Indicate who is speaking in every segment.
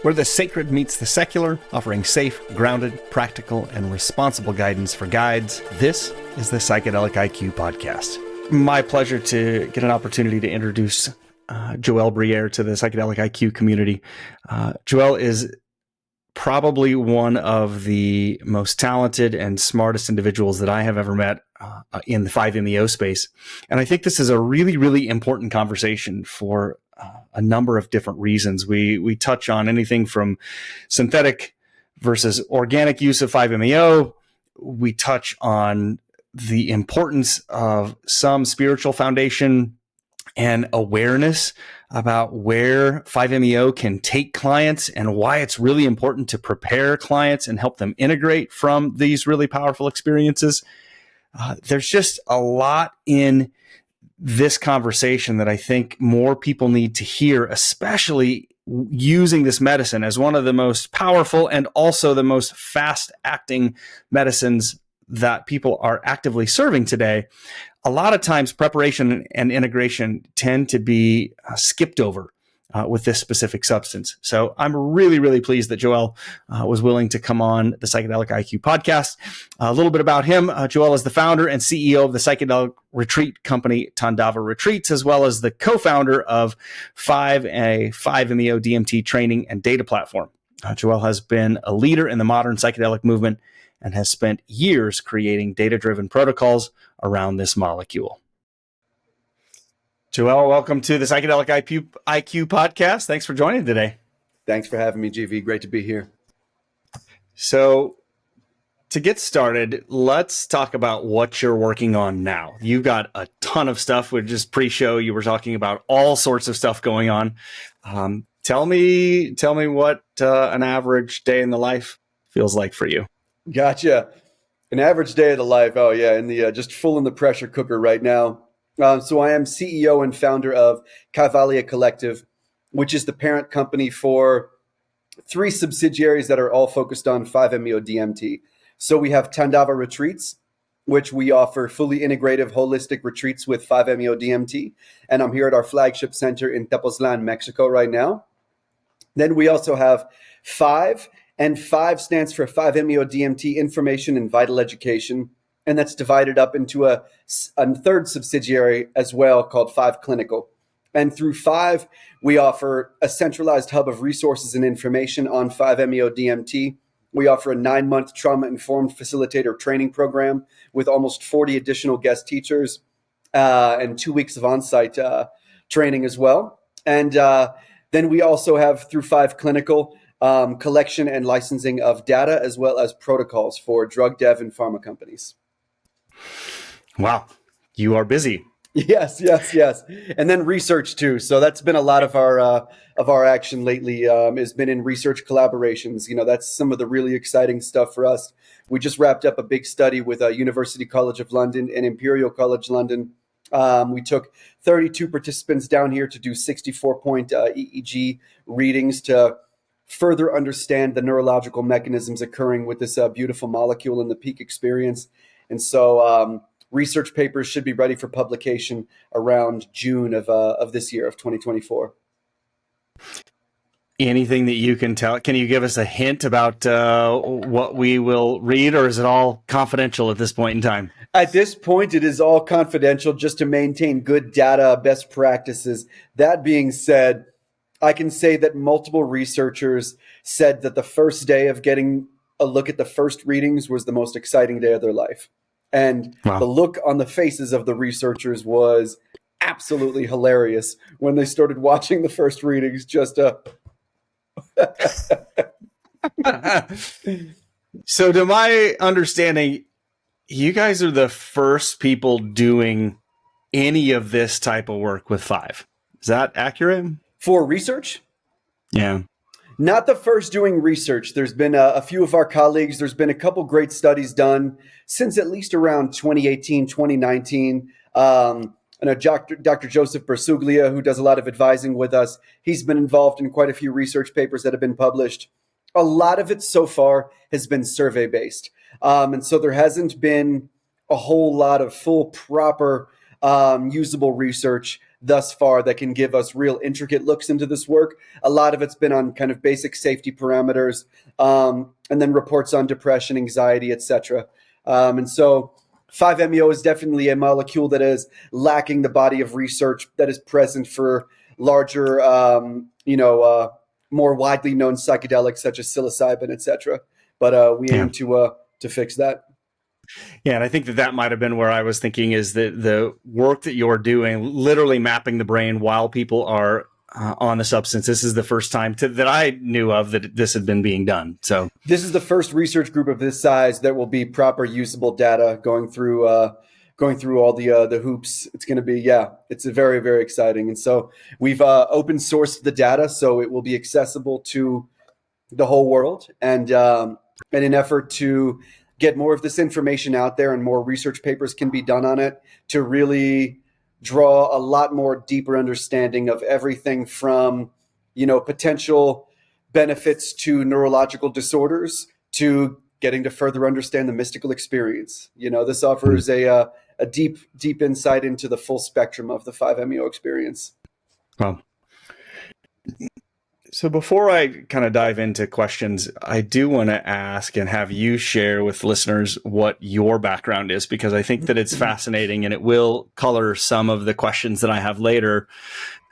Speaker 1: where the sacred meets the secular, offering safe, grounded, practical, and responsible guidance for guides. This is the Psychedelic IQ podcast. My pleasure to get an opportunity to introduce Joelle Brierre to the Psychedelic IQ community. Joelle is probably one of the most talented and smartest individuals that I have ever met in the 5-MeO space. And I think this is a really, really important conversation for a number of different reasons. We touch on anything from synthetic versus organic use of 5-MeO. We touch on the importance of some spiritual foundation and awareness about where 5-MeO can take clients and why it's really important to prepare clients and help them integrate from these really powerful experiences. There's just a lot in this conversation that I think more people need to hear, especially using this medicine as one of the most powerful and also the most fast-acting medicines that people are actively serving today. A lot of times preparation and integration tend to be skipped over with this specific substance. So I'm really, really pleased that Joelle was willing to come on the Psychedelic IQ podcast. A little bit about him. Joelle is the founder and CEO of the psychedelic retreat company Tandava Retreats, as well as the co-founder of 5-MeO DMT training and data platform. Joelle has been a leader in the modern psychedelic movement and has spent years creating data-driven protocols around this molecule. Joelle, welcome to the Psychedelic IQ podcast. Thanks for joining today.
Speaker 2: Thanks for having me, GV. Great to be here.
Speaker 1: So to get started, let's talk about what you're working on now. You've got a ton of stuff. We just pre-show, you were talking about all sorts of stuff going on. Tell me what an average day in the life feels like for you.
Speaker 2: Gotcha. An average day of the life. Oh yeah. In the just full in the pressure cooker right now. So I am CEO and founder of Cavalia Collective, which is the parent company for 3 subsidiaries that are all focused on 5-MeO DMT. So we have Tandava Retreats, which we offer fully integrative, holistic retreats with 5-MeO DMT. And I'm here at our flagship center in Tepoztlan, Mexico right now. Then we also have 5, and 5 stands for 5-MeO DMT Information and Vital Education. And that's divided up into a third subsidiary as well called 5 Clinical. And through 5, we offer a centralized hub of resources and information on 5-MeO DMT. We offer a 9-month trauma-informed facilitator training program with almost 40 additional guest teachers and 2 weeks of on-site training as well. And then we also have, through 5 Clinical, collection and licensing of data as well as protocols for drug dev and pharma companies.
Speaker 1: Wow, you are busy.
Speaker 2: Yes. And then research too. So that's been a lot of our action lately has been in research collaborations. You know, that's some of the really exciting stuff for us. We just wrapped up a big study with University College of London and Imperial College London. We took 32 participants down here to do 64-point EEG readings to further understand the neurological mechanisms occurring with this beautiful molecule in the peak experience. And so research papers should be ready for publication around June of this year, of 2024.
Speaker 1: Anything that you can tell? Can you give us a hint about what we will read, or is it all confidential at this point in time?
Speaker 2: At this point, it is all confidential just to maintain good data, best practices. That being said, I can say that multiple researchers said that the first day of getting a look at the first readings was the most exciting day of their life. And wow. The look on the faces of the researchers was absolutely hilarious when they started watching the first readings.
Speaker 1: So to my understanding, you guys are the first people doing any of this type of work with 5. Is that accurate?
Speaker 2: For research?
Speaker 1: Yeah.
Speaker 2: Not the first doing research. There's been a few of our colleagues. There's been a couple great studies done since at least around 2018, 2019. I know Dr. Joseph Bersuglia, who does a lot of advising with us, he's been involved in quite a few research papers that have been published. A lot of it so far has been survey-based. And so there hasn't been a whole lot of full, proper, usable research thus far that can give us real intricate looks into this work. A lot of it's been on kind of basic safety parameters, and then reports on depression, anxiety, etc. And so 5-MeO is definitely a molecule that is lacking the body of research that is present for larger, more widely known psychedelics such as psilocybin, etc. But we aim to fix that.
Speaker 1: Yeah, and I think that might have been where I was thinking, is that the work that you're doing, literally mapping the brain while people are on the substance. This is the first time that I knew of that this had been being done. So
Speaker 2: this is the first research group of this size that will be proper usable data going through all the hoops. It's going to be, it's very, very exciting. And so we've open sourced the data, so it will be accessible to the whole world, and in an effort to get more of this information out there and more research papers can be done on it, to really draw a lot more deeper understanding of everything from, potential benefits to neurological disorders to getting to further understand the mystical experience. This offers a deep, deep insight into the full spectrum of the 5-MeO experience.
Speaker 1: Well, so before I kind of dive into questions, I do want to ask and have you share with listeners what your background is, because I think that it's fascinating and it will color some of the questions that I have later.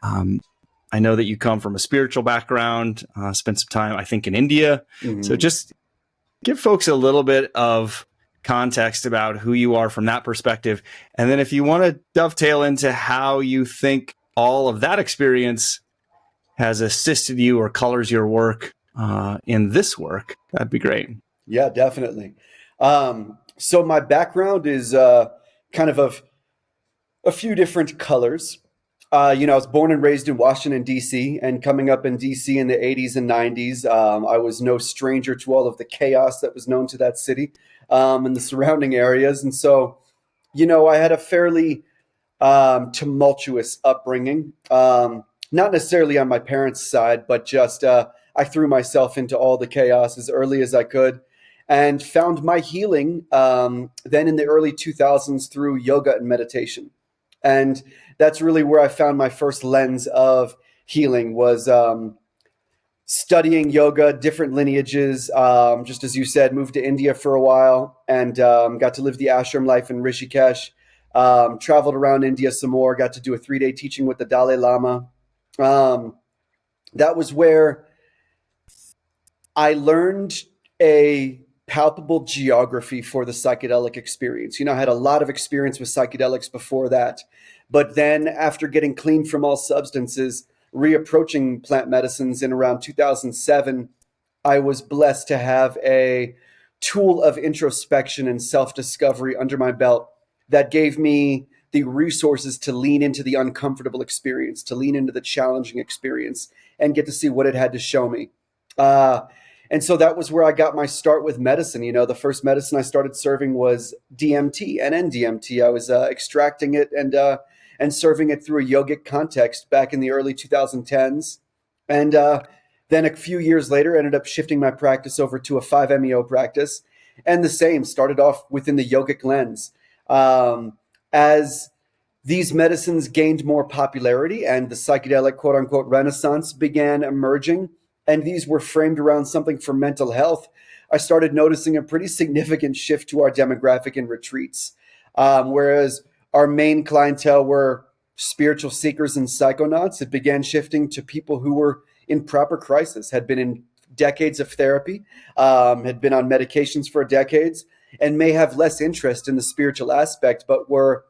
Speaker 1: I know that you come from a spiritual background, spent some time, I think, in India. Mm-hmm. So just give folks a little bit of context about who you are from that perspective. And then if you want to dovetail into how you think all of that experience has assisted you or colors your work in this work, that'd be great.
Speaker 2: Yeah, definitely. So my background is kind of a few different colors. I was born and raised in Washington, D.C., and coming up in D.C. in the 80s and 90s, I was no stranger to all of the chaos that was known to that city and the surrounding areas. And so, I had a fairly tumultuous upbringing. Not necessarily on my parents' side, but just I threw myself into all the chaos as early as I could, and found my healing then in the early 2000s through yoga and meditation. And that's really where I found my first lens of healing, was studying yoga, different lineages. Just as you said, moved to India for a while and got to live the ashram life in Rishikesh. Traveled around India some more, got to do a 3-day teaching with the Dalai Lama. That was where I learned a palpable geography for the psychedelic experience. I had a lot of experience with psychedelics before that, but then after getting clean from all substances, reapproaching plant medicines in around 2007, I was blessed to have a tool of introspection and self-discovery under my belt that gave me the resources to lean into the uncomfortable experience, to lean into the challenging experience, and get to see what it had to show me. And so that was where I got my start with medicine. The first medicine I started serving was DMT and NDMT. I was extracting it and serving it through a yogic context back in the early 2010s. And then a few years later, ended up shifting my practice over to a 5-MeO practice. And the same, started off within the yogic lens. As these medicines gained more popularity and the psychedelic quote unquote renaissance began emerging, and these were framed around something for mental health, I started noticing a pretty significant shift to our demographic in retreats. Whereas our main clientele were spiritual seekers and psychonauts, it began shifting to people who were in proper crisis, had been in decades of therapy, had been on medications for decades, and may have less interest in the spiritual aspect, but were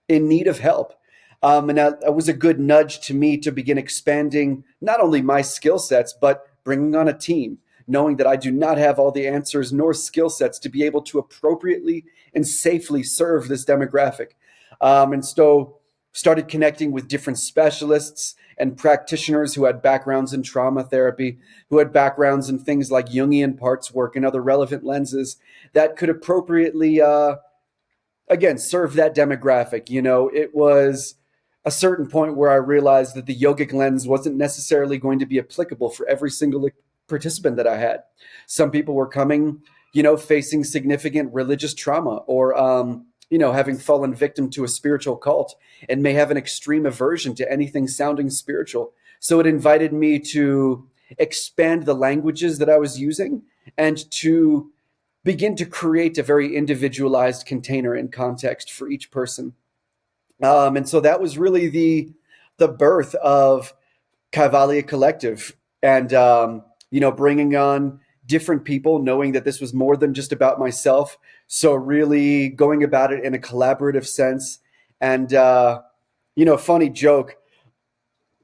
Speaker 2: in need of help. And that was a good nudge to me to begin expanding not only my skill sets, but bringing on a team, knowing that I do not have all the answers nor skill sets to be able to appropriately and safely serve this demographic. And so started connecting with different specialists and practitioners who had backgrounds in trauma therapy, who had backgrounds in things like Jungian parts work and other relevant lenses that could appropriately, again, serve that demographic. It was a certain point where I realized that the yogic lens wasn't necessarily going to be applicable for every single participant that I had. Some people were coming, facing significant religious trauma or, having fallen victim to a spiritual cult and may have an extreme aversion to anything sounding spiritual. So it invited me to expand the languages that I was using and to begin to create a very individualized container and context for each person. And so that was really the birth of Cavalia Collective, and bringing on different people, knowing that this was more than just about myself. So really going about it in a collaborative sense. And funny joke.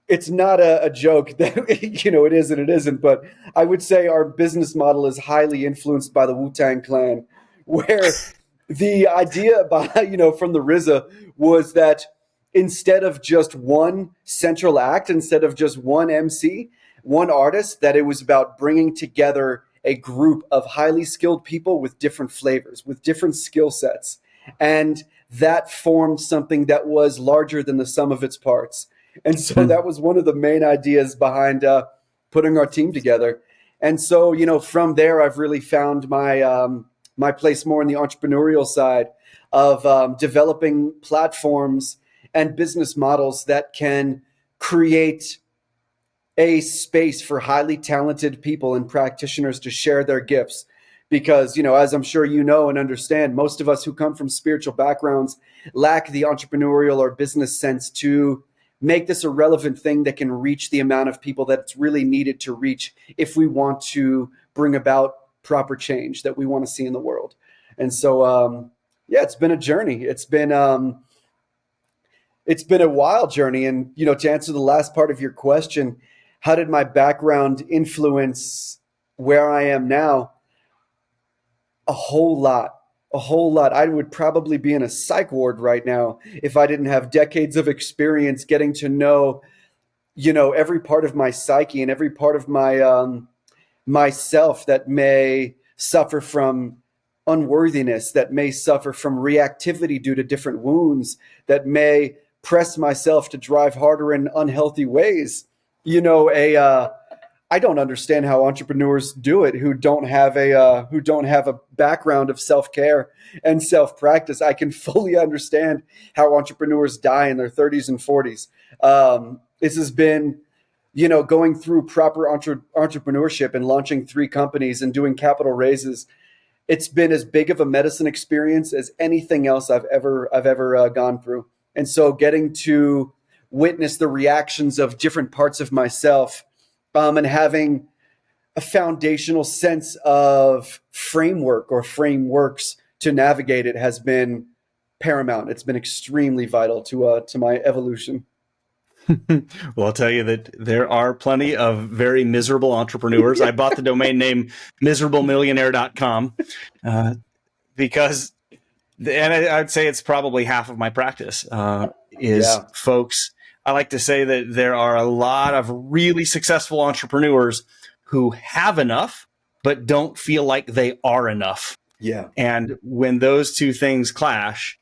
Speaker 2: It's not a joke that it is and it isn't, but I would say our business model is highly influenced by the Wu-Tang Clan, where the idea from the RZA was that instead of just one central act, instead of just one MC, one artist, that it was about bringing together a group of highly skilled people with different flavors, with different skill sets. And that formed something that was larger than the sum of its parts. And so that was one of the main ideas behind putting our team together. And so, from there, I've really found my place more in the entrepreneurial side of developing platforms and business models that can create a space for highly talented people and practitioners to share their gifts. Because, as I'm sure you know and understand, most of us who come from spiritual backgrounds lack the entrepreneurial or business sense to make this a relevant thing that can reach the amount of people that it's really needed to reach if we want to bring about proper change that we want to see in the world. And so, it's been a journey. It's been a wild journey. And, to answer the last part of your question, how did my background influence where I am now? A whole lot. I would probably be in a psych ward right now if I didn't have decades of experience getting to know, every part of my psyche and every part of my myself that may suffer from unworthiness, that may suffer from reactivity due to different wounds, that may press myself to drive harder in unhealthy ways. I don't understand how entrepreneurs do it who don't have a background of self-care and self-practice. I can fully understand how entrepreneurs die in their 30s and 40s. This has been, going through proper entrepreneurship and launching 3 companies and doing capital raises. It's been as big of a medicine experience as anything else I've ever gone through. And so getting to witness the reactions of different parts of myself, and having a foundational sense of framework or frameworks to navigate it has been paramount. It's been extremely vital to my evolution.
Speaker 1: Well, I'll tell you that there are plenty of very miserable entrepreneurs. I bought the domain name miserablemillionaire.com because, and I'd say it's probably half of my practice, folks. I like to say that there are a lot of really successful entrepreneurs who have enough, but don't feel like they are enough.
Speaker 2: Yeah.
Speaker 1: And when those two things clash,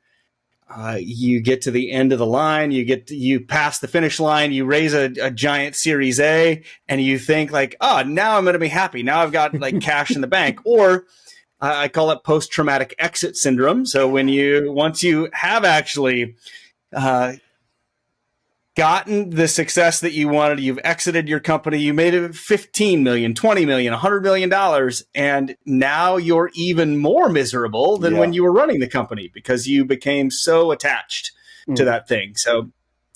Speaker 1: you get to the end of the line, you pass the finish line, you raise a giant Series A, and you think like, oh, now I'm going to be happy. Now I've got like cash in the bank. Or I call it post-traumatic exit syndrome. So once you have actually gotten the success that you wanted, you've exited your company, you made it 15 million, 20 million, $100 million, and now you're even more miserable than when you were running the company because you became so attached to that thing. So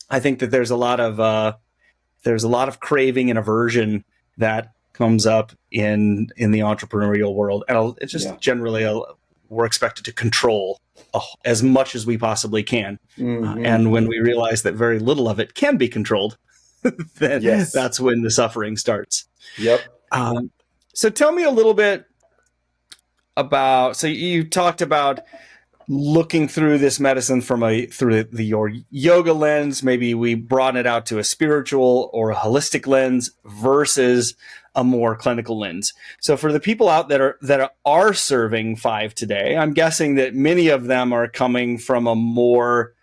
Speaker 1: I think that there's a lot of craving and aversion that comes up in the entrepreneurial world, and it's just generally we're expected to control as much as we possibly can. And when we realize that very little of it can be controlled, then that's when the suffering starts.
Speaker 2: Yep.
Speaker 1: So tell me a little bit about, so you talked about looking through this medicine through your yoga lens. Maybe we broaden it out to a spiritual or a holistic lens versus a more clinical lens. So for the people out that are serving 5 today, I'm guessing that many of them are coming from a more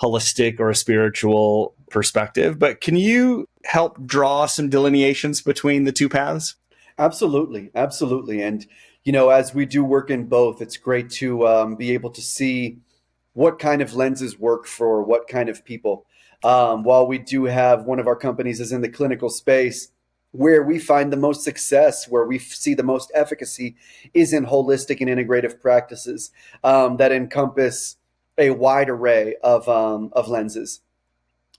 Speaker 1: holistic or a spiritual perspective. But can you help draw some delineations between the two paths?
Speaker 2: Absolutely. And as we do work in both, it's great to be able to see what kind of lenses work for what kind of people. While we do have one of our companies is in the clinical space, where we find the most success, where we see the most efficacy, is in holistic and integrative practices that encompass a wide array of lenses.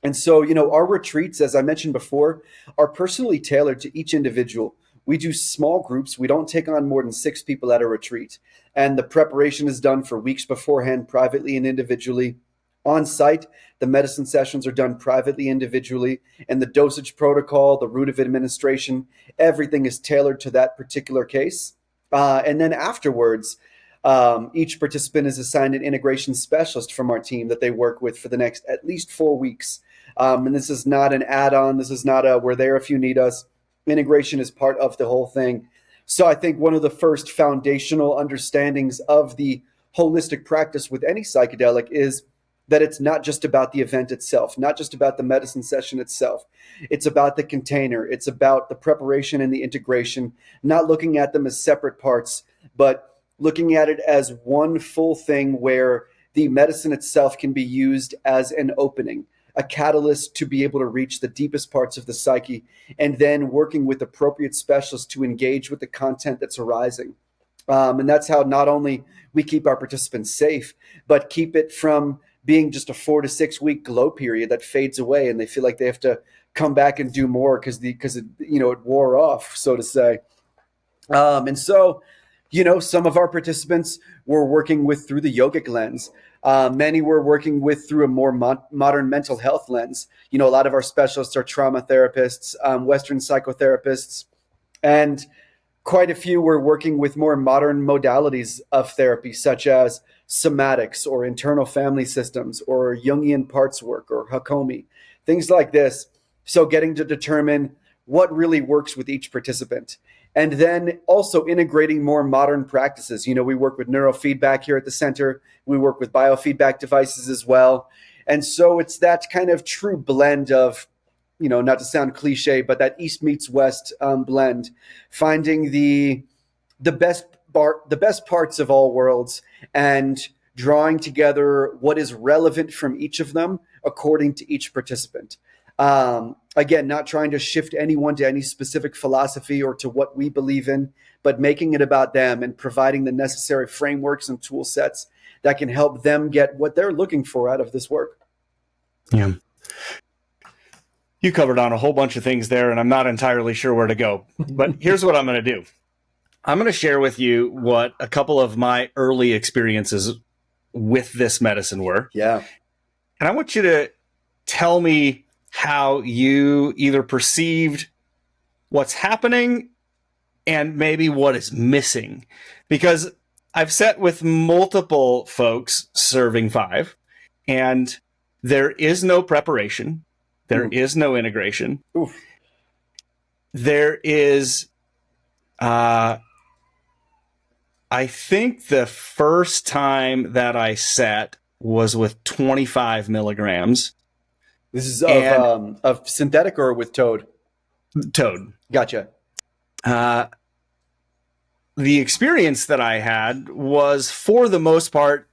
Speaker 2: And so, our retreats, as I mentioned before, are personally tailored to each individual. We do small groups. We don't take on more than 6 people at a retreat. And the preparation is done for weeks beforehand, privately and individually. On site, the medicine sessions are done privately, individually, and the dosage protocol, the route of administration, everything is tailored to that particular case. And then afterwards, each participant is assigned an integration specialist from our team that they work with for the next at least 4 weeks. And this is not an add-on. This is not a we're there if you need us. Integration is part of the whole thing. So I think one of the first foundational understandings of the holistic practice with any psychedelic is that it's not just about the event itself, not just about the medicine session itself. It's about the container. It's about the preparation and the integration, not looking at them as separate parts, but looking at it as one full thing where the medicine itself can be used as an opening, a catalyst to be able to reach the deepest parts of the psyche, and then working with appropriate specialists to engage with the content that's arising. And that's how not only we keep our participants safe, but keep it from being just a 4 to 6 week glow period that fades away and they feel like they have to come back and do more because it wore off, so to say. And so, some of our participants were working with through the yogic lens. Many were working with through a more modern mental health lens. A lot of our specialists are trauma therapists, Western psychotherapists, and quite a few were working with more modern modalities of therapy, such as somatics or internal family systems or Jungian parts work or Hakomi, things like this. So getting to determine what really works with each participant. And then also integrating more modern practices. We work with neurofeedback here at the center. We work with biofeedback devices as well. And so it's that kind of true blend of, not to sound cliche, but that East meets West blend, finding the best parts of all worlds and drawing together what is relevant from each of them according to each participant. Again, not trying to shift anyone to any specific philosophy or to what we believe in, but making it about them and providing the necessary frameworks and tool sets that can help them get what they're looking for out of this work.
Speaker 1: Yeah. You covered on a whole bunch of things there, and I'm not entirely sure where to go. But here's what I'm going to do. I'm going to share with you what a couple of my early experiences with this medicine were.
Speaker 2: Yeah.
Speaker 1: And I want you to tell me how you either perceived what's happening and maybe what is missing. Because I've sat with multiple folks serving 5, and there is no preparation. There is no integration.
Speaker 2: Oof.
Speaker 1: There is, I think the first time that I sat was with 25 milligrams.
Speaker 2: This is of synthetic or with toad?
Speaker 1: Toad.
Speaker 2: Gotcha.
Speaker 1: The experience that I had was, for the most part,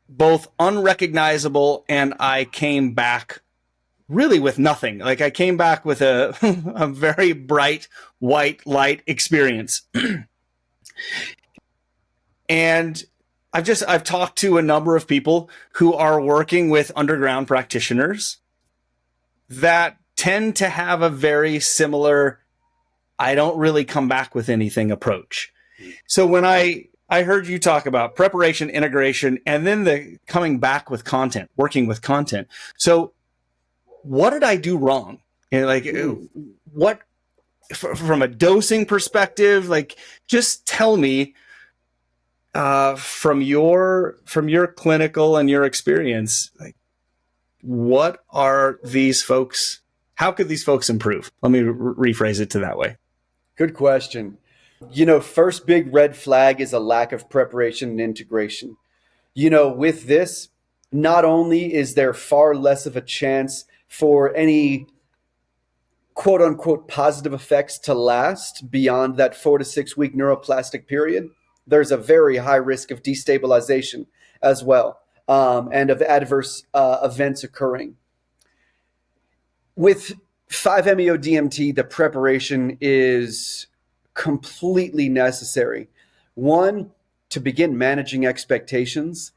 Speaker 1: both unrecognizable, and I came back really with nothing. Like, I came back with a a very bright white light experience. And I've talked to a number of people who are working with underground practitioners that tend to have a very similar, I don't really come back with anything approach. So when I heard you talk about preparation, integration, and then the coming back with content, working with content. So what did I do wrong? What, from a dosing perspective, just tell me, from your clinical and your experience, what are these folks? How could these folks improve? Let me rephrase it to that way.
Speaker 2: Good question. First big red flag is a lack of preparation and integration. With this, not only is there far less of a chance for any quote unquote positive effects to last beyond that 4 to 6 week neuroplastic period, there's a very high risk of destabilization as well. and of adverse events occurring. With 5-MeO-DMT, the preparation is completely necessary. One, to begin managing expectations.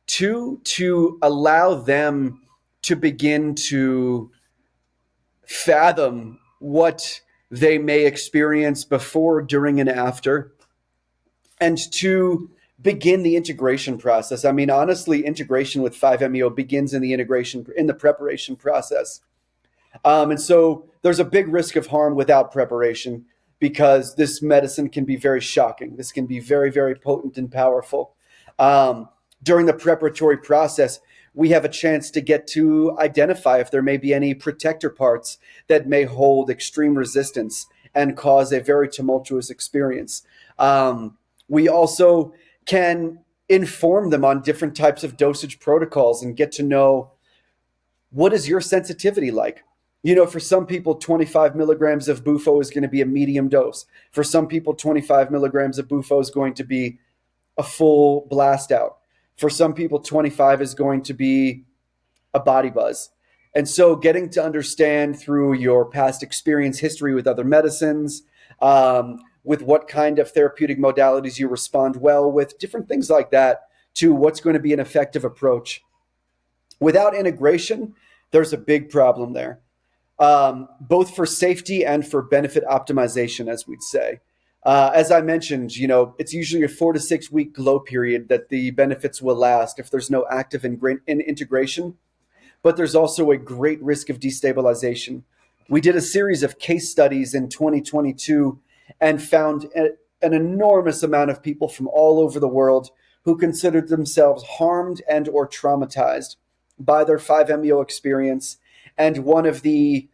Speaker 2: Two, to allow them to begin to fathom what they may experience before, during, and after, and to begin the integration process. I mean, honestly, integration with 5-MeO begins in the preparation process. And so there's a big risk of harm without preparation because this medicine can be very shocking. This can be very, very potent and powerful. During the preparatory process, we have a chance to get to identify if there may be any protector parts that may hold extreme resistance and cause a very tumultuous experience. We also can inform them on different types of dosage protocols and get to know, what is your sensitivity like? You know, for some people, 25 milligrams of Bufo is going to be a medium dose. For some people, 25 milligrams of Bufo is going to be a full blast out. For some people, 25 is going to be a body buzz. And so getting to understand through your past experience history with other medicines, with what kind of therapeutic modalities you respond well with, different things like that, to what's going to be an effective approach. Without integration, there's a big problem there, both for safety and for benefit optimization, as we'd say. As I mentioned, you know, it's usually a 4 to 6 week glow period that the benefits will last if there's no active integration, but there's also a great risk of destabilization. We did a series of case studies in 2022 and found an enormous amount of people from all over the world who considered themselves harmed and or traumatized by their 5-MeO experience. And one of the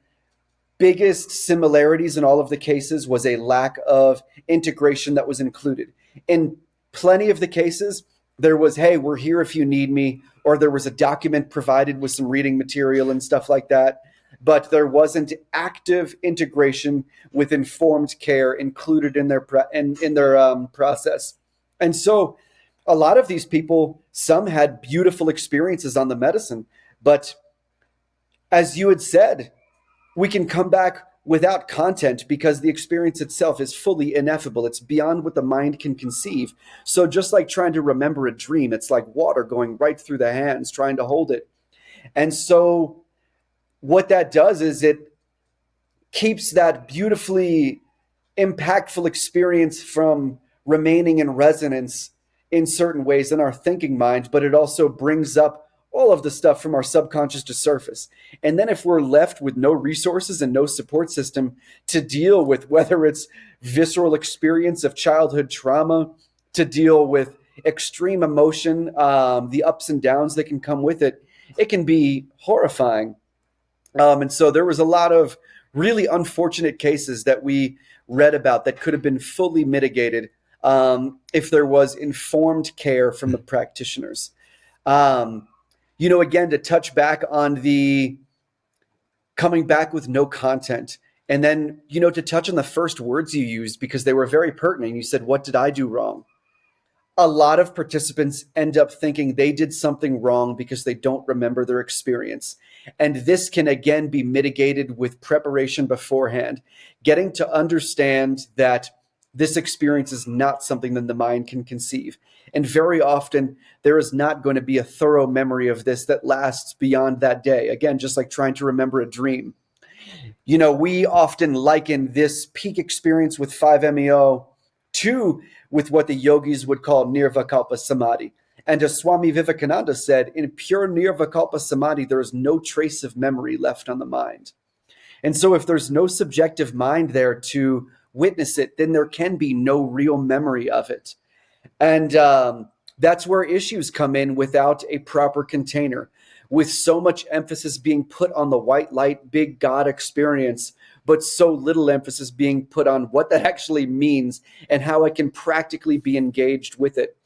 Speaker 2: biggest similarities in all of the cases was a lack of integration that was included. In plenty of the cases, there was, hey, we're here if you need me, or there was a document provided with some reading material and stuff like that. But there wasn't active integration with informed care included in their process. And so a lot of these people, some had beautiful experiences on the medicine, but as you had said, we can come back without content because the experience itself is fully ineffable. It's beyond what the mind can conceive. So just like trying to remember a dream, it's like water going right through the hands, trying to hold it. And so what that does is it keeps that beautifully impactful experience from remaining in resonance in certain ways in our thinking mind, but it also brings up all of the stuff from our subconscious to surface. And then if we're left with no resources and no support system to deal with whether it's visceral experience of childhood trauma, to deal with extreme emotion, the ups and downs that can come with it, it can be horrifying. And so there was a lot of really unfortunate cases that we read about that could have been fully mitigated if there was informed care from the practitioners. You know, again, to touch back on the coming back with no content, and then, you know, to touch on the first words you used because they were very pertinent. You said, what did I do wrong? A lot of participants end up thinking they did something wrong because they don't remember their experience. And this can again be mitigated with preparation beforehand, getting to understand that this experience is not something that the mind can conceive. And very often there is not going to be a thorough memory of this that lasts beyond that day. Again, just like trying to remember a dream. You know, we often liken this peak experience with 5-MeO with what the yogis would call nirvikalpa samadhi. And as Swami Vivekananda said, in pure nirvikalpa samadhi, there is no trace of memory left on the mind. And so if there's no subjective mind there to witness it, then there can be no real memory of it. And that's where issues come in without a proper container, with so much emphasis being put on the white light, big God experience, but so little emphasis being put on what that actually means and how I can practically be engaged with it.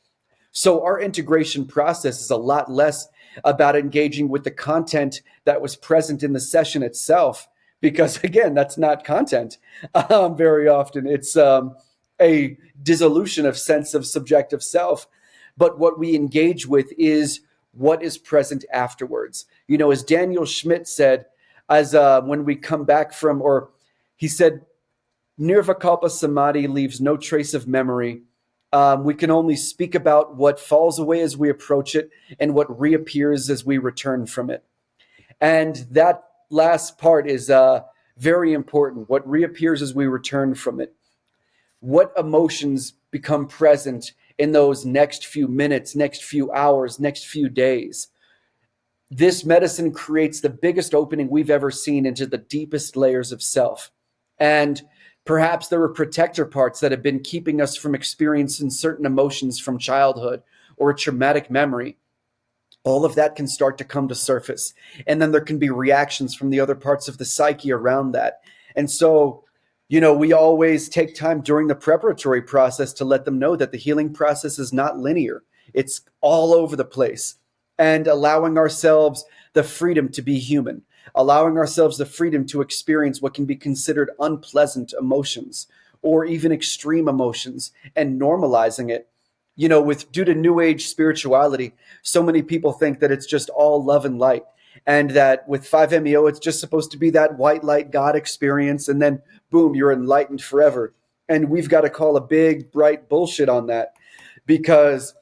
Speaker 2: So our integration process is a lot less about engaging with the content that was present in the session itself, because again, that's not content. Very often it's a dissolution of sense of subjective self. But what we engage with is what is present afterwards. As Daniel Schmidt said, as when we come back from, or he said, Nirvikalpa Samadhi leaves no trace of memory. We can only speak about what falls away as we approach it and what reappears as we return from it. And that last part is very important. What reappears as we return from it. What emotions become present in those next few minutes, next few hours, next few days? This medicine creates the biggest opening we've ever seen into the deepest layers of self. And perhaps there are protector parts that have been keeping us from experiencing certain emotions from childhood or a traumatic memory. All of that can start to come to surface. And then there can be reactions from the other parts of the psyche around that. And so, we always take time during the preparatory process to let them know that the healing process is not linear. It's all over the place. And allowing ourselves the freedom to be human, allowing ourselves the freedom to experience what can be considered unpleasant emotions or even extreme emotions, and normalizing it. Due to New Age spirituality, so many people think that it's just all love and light, and that with 5-MeO, it's just supposed to be that white light God experience, and then boom, you're enlightened forever. And we've got to call a big, bright bullshit on that, because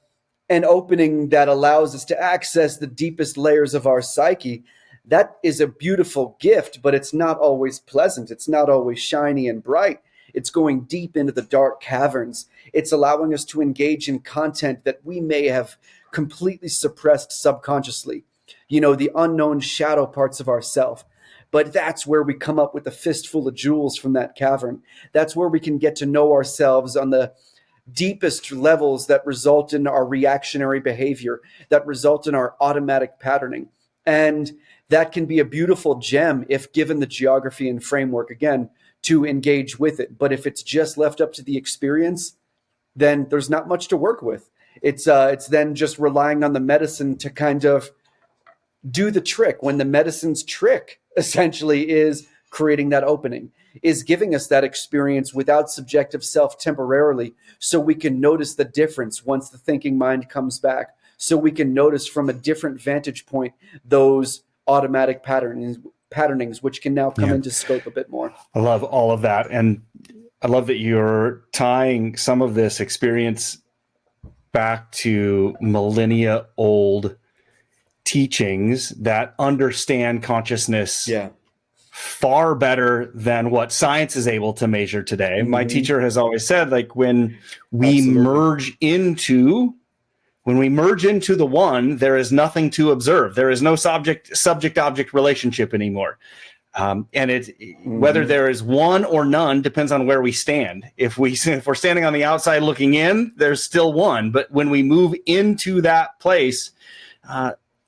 Speaker 2: an opening that allows us to access the deepest layers of our psyche, that is a beautiful gift, but it's not always pleasant. It's not always shiny and bright. It's going deep into the dark caverns. It's allowing us to engage in content that we may have completely suppressed subconsciously, the unknown shadow parts of ourself. But that's where we come up with a fistful of jewels from that cavern. That's where we can get to know ourselves on the deepest levels that result in our reactionary behavior, that result in our automatic patterning. And that can be a beautiful gem if given the geography and framework, again, to engage with it. But if it's just left up to the experience, then there's not much to work with. It's then just relying on the medicine to kind of do the trick, when the medicine's trick essentially is creating that opening, is giving us that experience without subjective self temporarily, so we can notice the difference once the thinking mind comes back, so we can notice from a different vantage point those automatic patternings, which can now come into scope a bit more.
Speaker 1: I love all of that. And I love that you're tying some of this experience back to millennia old teachings that understand consciousness far better than what science is able to measure today. Mm-hmm. My teacher has always said, like, when we merge into the one, there is nothing to observe. There is no subject-object relationship anymore. And whether there is one or none depends on where we stand. If we're standing on the outside looking in, there's still one. But when we move into that place,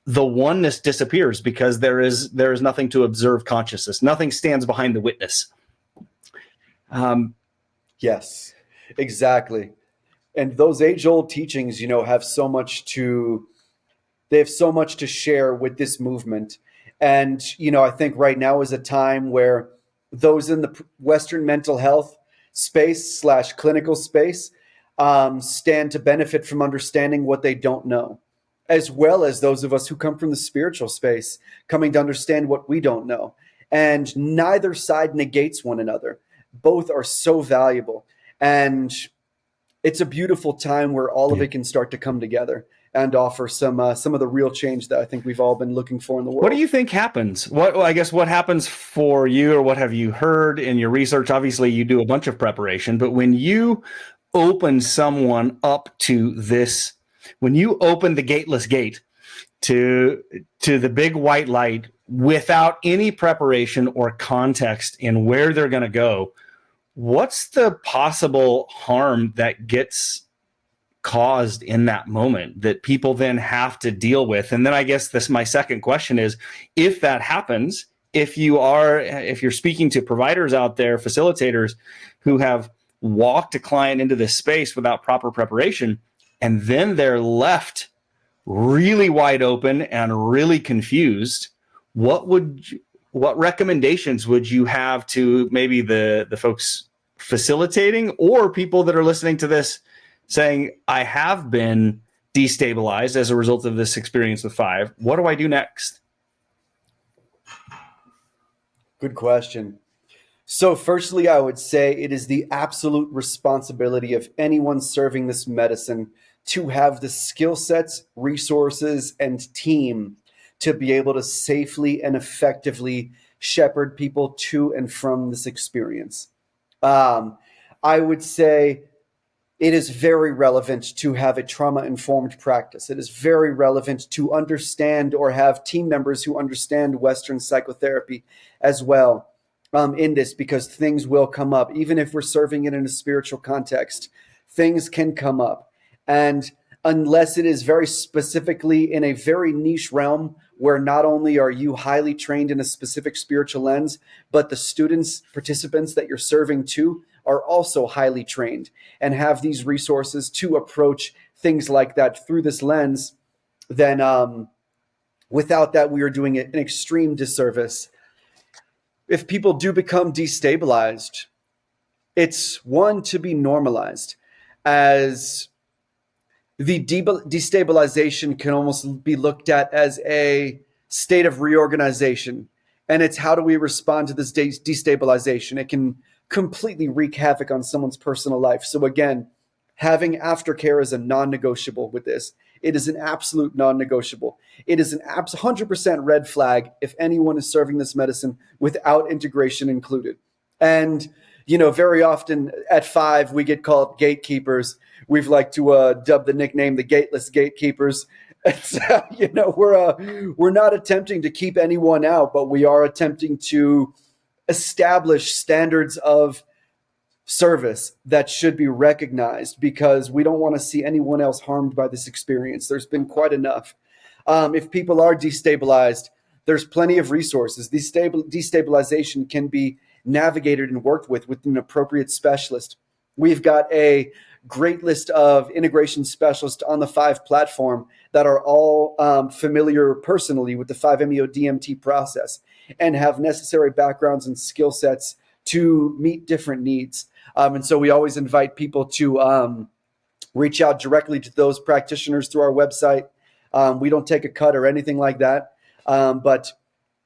Speaker 1: the oneness disappears, because there is nothing to observe consciousness. Nothing stands behind the witness.
Speaker 2: Yes, exactly. And those age-old teachings, have so much to share with this movement. And, I think right now is a time where those in the Western mental health space / clinical space stand to benefit from understanding what they don't know, as well as those of us who come from the spiritual space coming to understand what we don't know. And neither side negates one another. Both are so valuable. And it's a beautiful time where all of it can start to come together and offer some of the real change that I think we've all been looking for in the world.
Speaker 1: What do you think happens? What happens for you, or what have you heard in your research? Obviously, you do a bunch of preparation, but when you open someone up to this, when you open the gateless gate to the big white light without any preparation or context in where they're going to go, what's the possible harm that gets caused in that moment that people then have to deal with? And then I guess my second question is, if that happens, if you're speaking to providers out there, facilitators who have walked a client into this space without proper preparation, and then they're left really wide open and really confused, what recommendations would you have to maybe the folks facilitating, or people that are listening to this saying, I have been destabilized as a result of this experience with 5. What do I do next?
Speaker 2: Good question. So, firstly, I would say it is the absolute responsibility of anyone serving this medicine to have the skill sets, resources, and team to be able to safely and effectively shepherd people to and from this experience. Um, I would say it is very relevant to have a trauma informed practice. It is very relevant to understand or have team members who understand Western psychotherapy as well in this, because things will come up. Even if we're serving it in a spiritual context, things can come up. And unless it is very specifically in a very niche realm where not only are you highly trained in a specific spiritual lens, but the students, participants that you're serving to are also highly trained and have these resources to approach things like that through this lens, then without that, we are doing it an extreme disservice. If people do become destabilized, it's one to be normalized, as the destabilization can almost be looked at as a state of reorganization. And it's how do we respond to this destabilization? It can completely wreak havoc on someone's personal life. So, again, having aftercare is a non negotiable with this. It is an absolute non negotiable. It is an 100% red flag if anyone is serving this medicine without integration included. And, very often at 5, we get called gatekeepers. We've like to dub the nickname the gateless gatekeepers. It's, we're not attempting to keep anyone out, but we are attempting to establish standards of service that should be recognized, because we don't want to see anyone else harmed by this experience. There's been quite enough. If people are destabilized, there's plenty of resources. Destabilization can be navigated and worked with an appropriate specialist. We've got a great list of integration specialists on the 5 platform that are all familiar personally with the 5-MeO DMT process and have necessary backgrounds and skill sets to meet different needs. And so we always invite people to reach out directly to those practitioners through our website. We don't take a cut or anything like that, but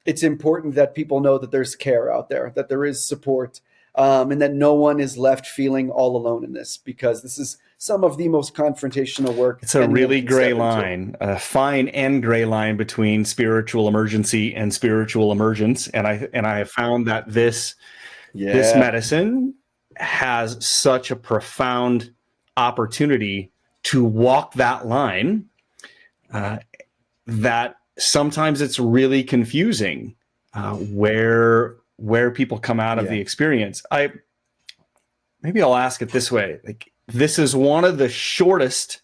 Speaker 2: it's important that people know that there's care out there, that there is support, and that no one is left feeling all alone in this, because this is some of the most confrontational work.
Speaker 1: It's a really gray line, a fine and gray line between spiritual emergency and spiritual emergence. And I have found that this medicine has such a profound opportunity to walk that line that sometimes it's really confusing where people come out of the experience. Maybe I'll ask it this way. Like, this is one of the shortest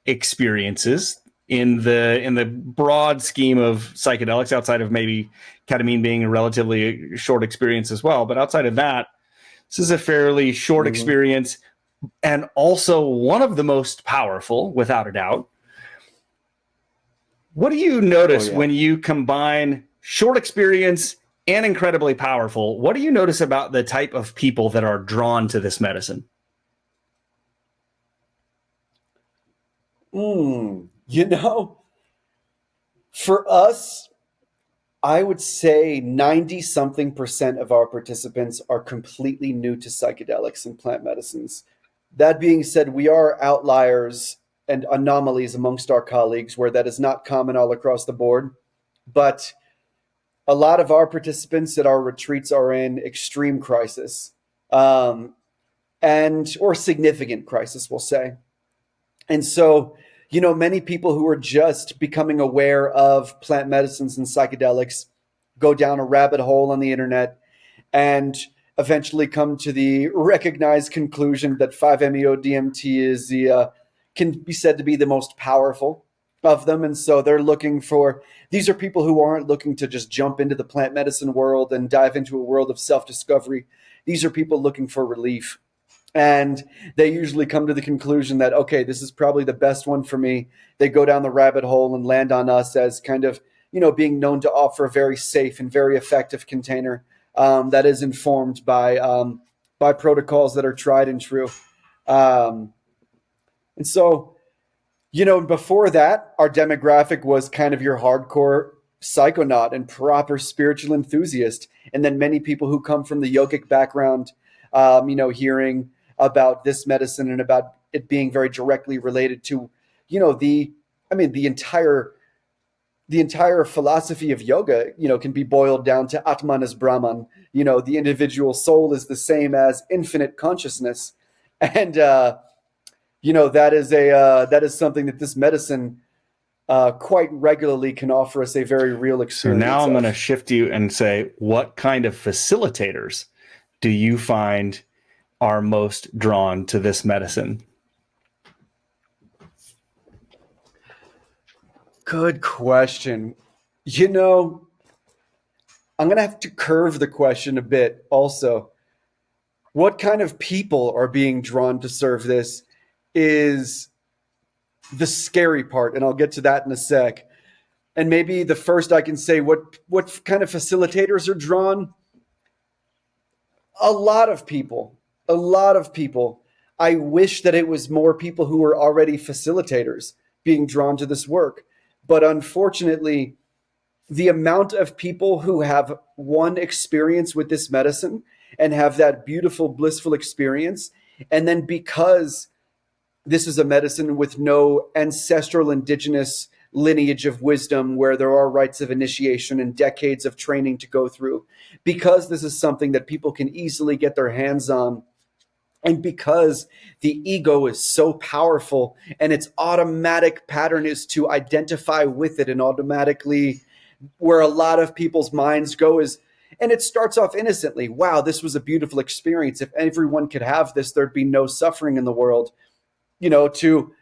Speaker 1: experiences in the broad scheme of psychedelics, outside of maybe ketamine being a relatively short experience as well. But outside of that, this is a fairly short experience, and also one of the most powerful, without a doubt. What do you notice when you combine short experience and incredibly powerful? What do you notice about the type of people that are drawn to this medicine?
Speaker 2: For us, I would say 90-something% of our participants are completely new to psychedelics and plant medicines. That being said, we are outliers and anomalies amongst our colleagues where that is not common all across the board. But a lot of our participants at our retreats are in extreme crisis, or significant crisis, we'll say. And so, many people who are just becoming aware of plant medicines and psychedelics go down a rabbit hole on the internet and eventually come to the recognized conclusion that 5-MeO DMT can be said to be the most powerful of them. And so these are people who aren't looking to just jump into the plant medicine world and dive into a world of self-discovery. These are people looking for relief. And they usually come to the conclusion that, okay, this is probably the best one for me. They go down the rabbit hole and land on us as kind of, being known to offer a very safe and very effective container that is informed by protocols that are tried and true. And so Before that, our demographic was kind of your hardcore psychonaut and proper spiritual enthusiast. And then many people who come from the yogic background, hearing about this medicine and about it being very directly related to, the entire philosophy of yoga, can be boiled down to Atman as Brahman. The individual soul is the same as infinite consciousness. And, that is something that this medicine quite regularly can offer us a very real
Speaker 1: So
Speaker 2: experience.
Speaker 1: now I'm
Speaker 2: of.
Speaker 1: going to shift you and say, what kind of facilitators do you find are most drawn to this medicine?
Speaker 2: Good question. I'm going to have to curve the question a bit also. What kind of people are being drawn to serve this is the scary part, and I'll get to that in a sec. And maybe the first I can say what kind of facilitators are drawn. A lot of people. A lot of people. I wish that it was more people who were already facilitators being drawn to this work. But unfortunately, the amount of people who have one experience with this medicine and have that beautiful, blissful experience, and then because this is a medicine with no ancestral indigenous lineage of wisdom where there are rites of initiation and decades of training to go through, because this is something that people can easily get their hands on, and because the ego is so powerful and its automatic pattern is to identify with it, and automatically where a lot of people's minds go is, and it starts off innocently, wow, this was a beautiful experience, if everyone could have this there'd be no suffering in the world, to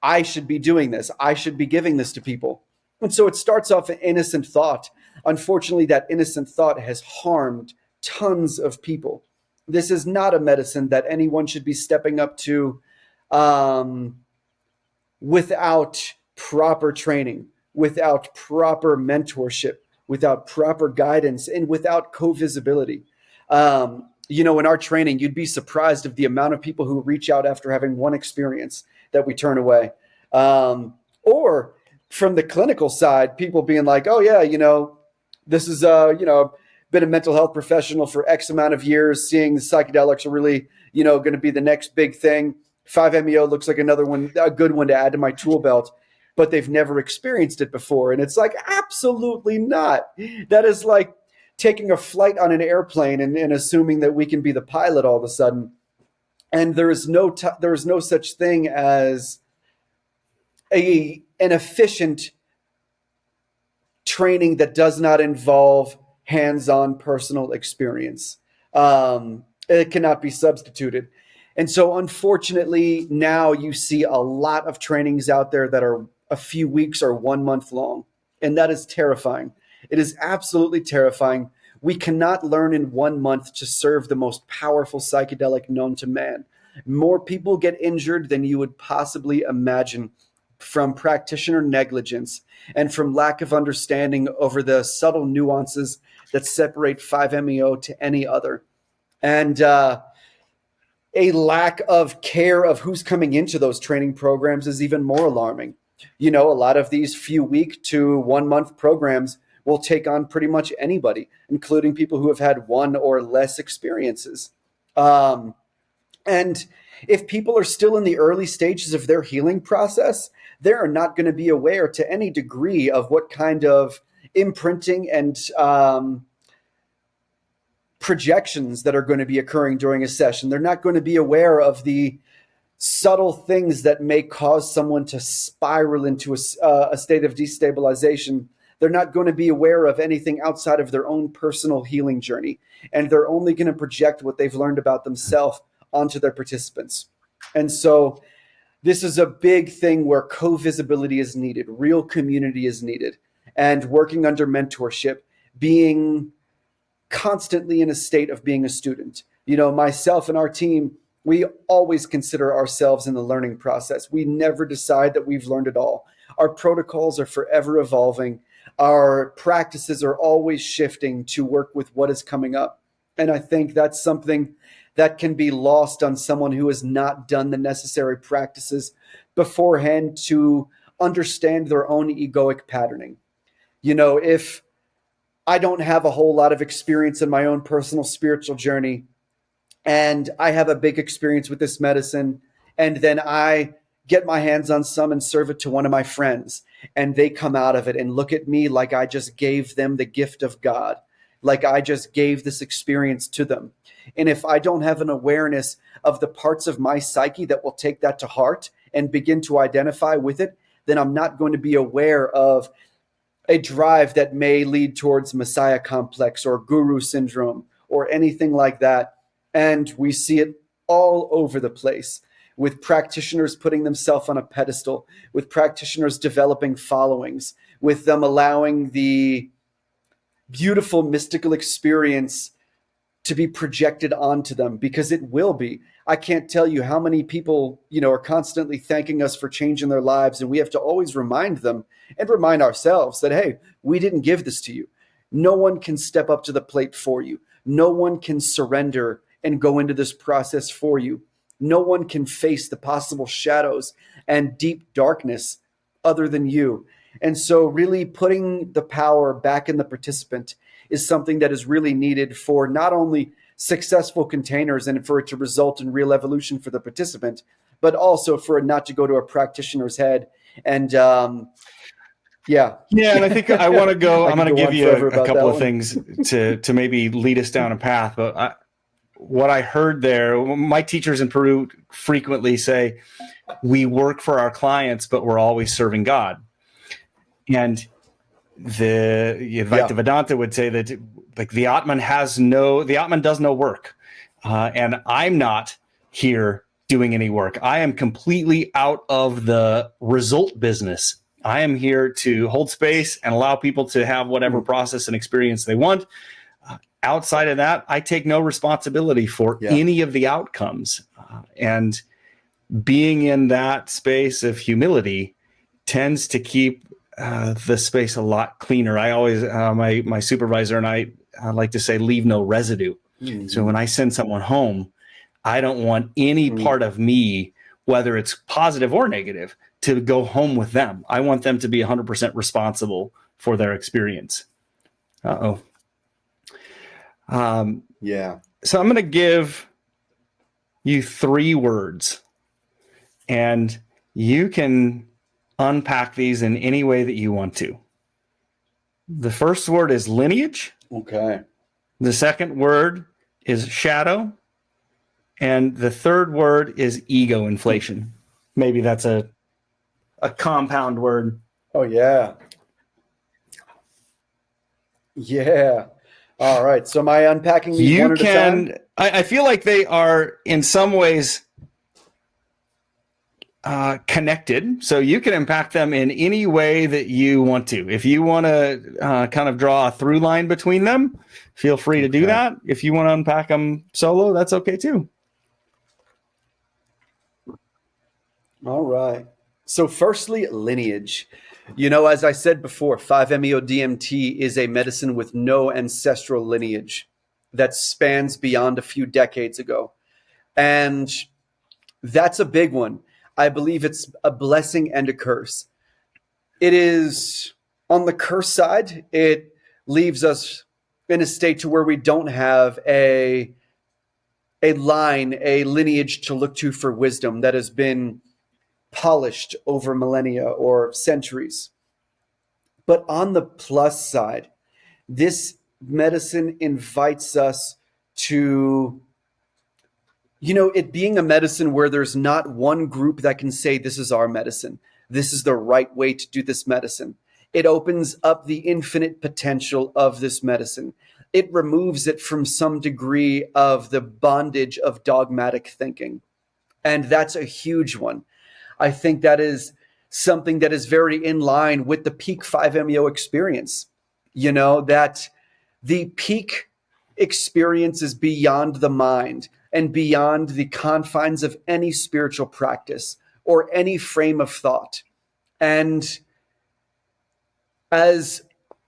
Speaker 2: I should be doing this. I should be giving this to people. And so it starts off an innocent thought. Unfortunately, that innocent thought has harmed tons of people. This is not a medicine that anyone should be stepping up to without proper training, without proper mentorship, without proper guidance, and without co-visibility. In our training, you'd be surprised of the amount of people who reach out after having one experience that we turn away. Or from the clinical side, people being like, oh yeah, this is, been a mental health professional for X amount of years, seeing the psychedelics are really, going to be the next big thing. 5-MeO looks like another one, a good one to add to my tool belt, but they've never experienced it before. And it's like, absolutely not. That is like taking a flight on an airplane and assuming that we can be the pilot all of a sudden. And there is no such thing as an efficient training that does not involve hands-on personal experience. It cannot be substituted. And so unfortunately, now you see a lot of trainings out there that are a few weeks or 1 month long. And that is terrifying. It is absolutely terrifying. We cannot learn in 1 month to serve the most powerful psychedelic known to man. More people get injured than you would possibly imagine from practitioner negligence and from lack of understanding over the subtle nuances that separate 5-MeO to any other. And a lack of care of who's coming into those training programs is even more alarming. A lot of these few week to 1 month programs will take on pretty much anybody, including people who have had one or less experiences. And if people are still in the early stages of their healing process, they are not going to be aware to any degree of what kind of imprinting and projections that are going to be occurring during a session. They're not going to be aware of the subtle things that may cause someone to spiral into a state of destabilization. They're not going to be aware of anything outside of their own personal healing journey. And they're only going to project what they've learned about themselves onto their participants. And so this is a big thing where co-visibility is needed, real community is needed, and working under mentorship, being constantly in a state of being a student. Myself and our team, we always consider ourselves in the learning process. We never decide that we've learned it all. Our protocols are forever evolving. Our practices are always shifting to work with what is coming up. And I think that's something that can be lost on someone who has not done the necessary practices beforehand to understand their own egoic patterning. If I don't have a whole lot of experience in my own personal spiritual journey, and I have a big experience with this medicine, and then I get my hands on some and serve it to one of my friends, and they come out of it and look at me like I just gave them the gift of God, like I just gave this experience to them. And if I don't have an awareness of the parts of my psyche that will take that to heart and begin to identify with it, then I'm not going to be aware of a drive that may lead towards Messiah complex or guru syndrome or anything like that. And we see it all over the place, with practitioners putting themselves on a pedestal, with practitioners developing followings, with them allowing the beautiful mystical experience to be projected onto them, because it will be. I can't tell you how many people, are constantly thanking us for changing their lives. And we have to always remind them and remind ourselves that, hey, we didn't give this to you. No one can step up to the plate for you. No one can surrender and go into this process for you. No one can face the possible shadows and deep darkness other than you. And so really putting the power back in the participant is something that is really needed for not only successful containers and for it to result in real evolution for the participant, but also for it not to go to a practitioner's head. And yeah.
Speaker 1: And I think I want to go. I'm going to give you a couple of
Speaker 2: one.
Speaker 1: things to maybe lead us down a path. But what I heard there, my teachers in Peru frequently say, we work for our clients, but we're always serving God. And the Advaita Vedanta would say that like the Atman does no work. And I'm not here doing any work. I am completely out of the result business. I am here to hold space and allow people to have whatever process and experience they want. Outside of that, I take no responsibility for any of the outcomes. And being in that space of humility tends to keep the space a lot cleaner. I always, my supervisor and I like to say, leave no residue. Mm-hmm. So when I send someone home, I don't want any part of me, whether it's positive or negative, to go home with them. I want them to be 100% responsible for their experience. So I'm going to give you 3 words, and you can unpack these in any way that you want to. The first word is lineage.
Speaker 2: Okay.
Speaker 1: The second word is shadow. And the third word is ego inflation. Maybe that's a compound word.
Speaker 2: Oh, yeah. Yeah. All right. So am I unpacking these one at a time?
Speaker 1: I feel like they are in some ways connected, so you can impact them in any way that you want to. If you want to kind of draw a through line between them, feel free to do that. If you want to unpack them solo, that's okay too.
Speaker 2: All right. So firstly, lineage. As I said before, 5-MeO-DMT is a medicine with no ancestral lineage that spans beyond a few decades ago. And that's a big one. I believe it's a blessing and a curse. It is, on the curse side, it leaves us in a state to where we don't have a lineage to look to for wisdom that has been polished over millennia or centuries. But on the plus side, this medicine invites us to, it being a medicine where there's not one group that can say, this is our medicine, this is the right way to do this medicine. It opens up the infinite potential of this medicine. It removes it from some degree of the bondage of dogmatic thinking. And that's a huge one. I think that is something that is very in line with the peak 5-MeO experience. That the peak experience is beyond the mind and beyond the confines of any spiritual practice or any frame of thought. And as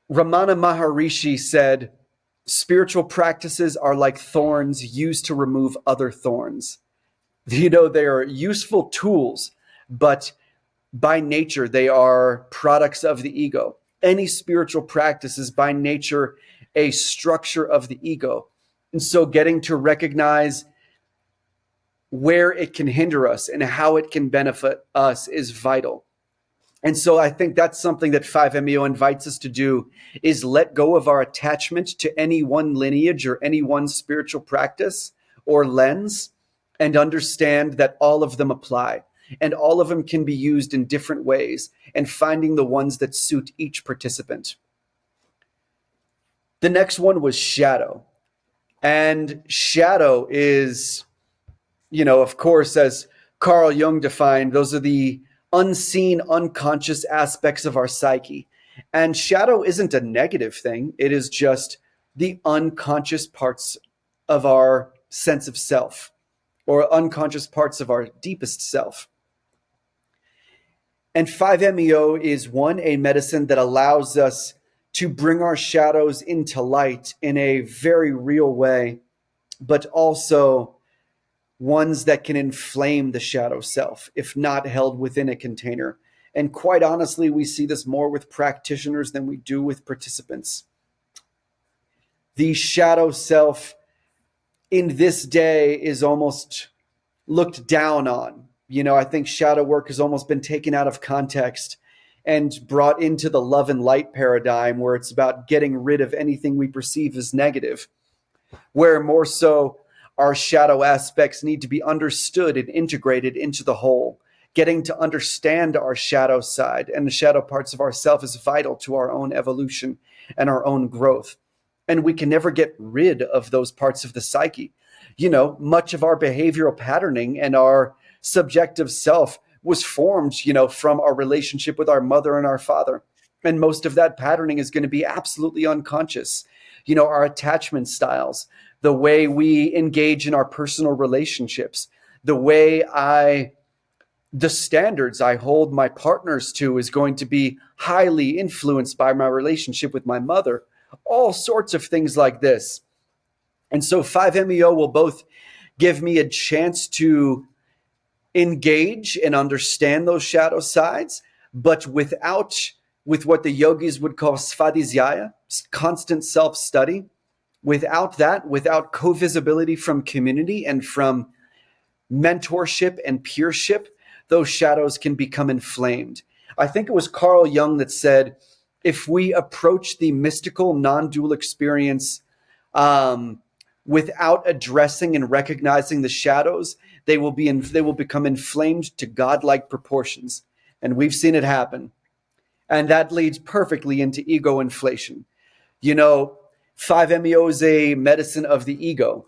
Speaker 2: Ramana Maharishi said, spiritual practices are like thorns used to remove other thorns. They are useful tools, but by nature, they are products of the ego. Any spiritual practice is by nature a structure of the ego. And so getting to recognize where it can hinder us and how it can benefit us is vital. And so I think that's something that 5MEO invites us to do, is let go of our attachment to any one lineage or any one spiritual practice or lens, and understand that all of them apply and all of them can be used in different ways, and finding the ones that suit each participant. The next one was shadow. And shadow is, of course, as Carl Jung defined, those are the unseen, unconscious aspects of our psyche. And shadow isn't a negative thing. It is just the unconscious parts of our sense of self, or unconscious parts of our deepest self. And 5MEO is one, a medicine that allows us to bring our shadows into light in a very real way, but also ones that can inflame the shadow self if not held within a container. And quite honestly, we see this more with practitioners than we do with participants. The shadow self in this day is almost looked down on. I think shadow work has almost been taken out of context and brought into the love and light paradigm, where it's about getting rid of anything we perceive as negative, where more so our shadow aspects need to be understood and integrated into the whole. Getting to understand our shadow side and the shadow parts of ourself is vital to our own evolution and our own growth. And we can never get rid of those parts of the psyche. Much of our behavioral patterning and our subjective self was formed, from our relationship with our mother and our father. And most of that patterning is going to be absolutely unconscious. Our attachment styles, the way we engage in our personal relationships, the standards I hold my partners to is going to be highly influenced by my relationship with my mother. All sorts of things like this. And so 5MEO will both give me a chance to engage and understand those shadow sides, but with what the yogis would call svadhyaya, constant self-study. Without that, without co-visibility from community and from mentorship and peership, those shadows can become inflamed. I think it was Carl Jung that said, if we approach the mystical non-dual experience without addressing and recognizing the shadows, they will become inflamed to godlike proportions. And we've seen it happen. And that leads perfectly into ego inflation. 5MEO is a medicine of the ego.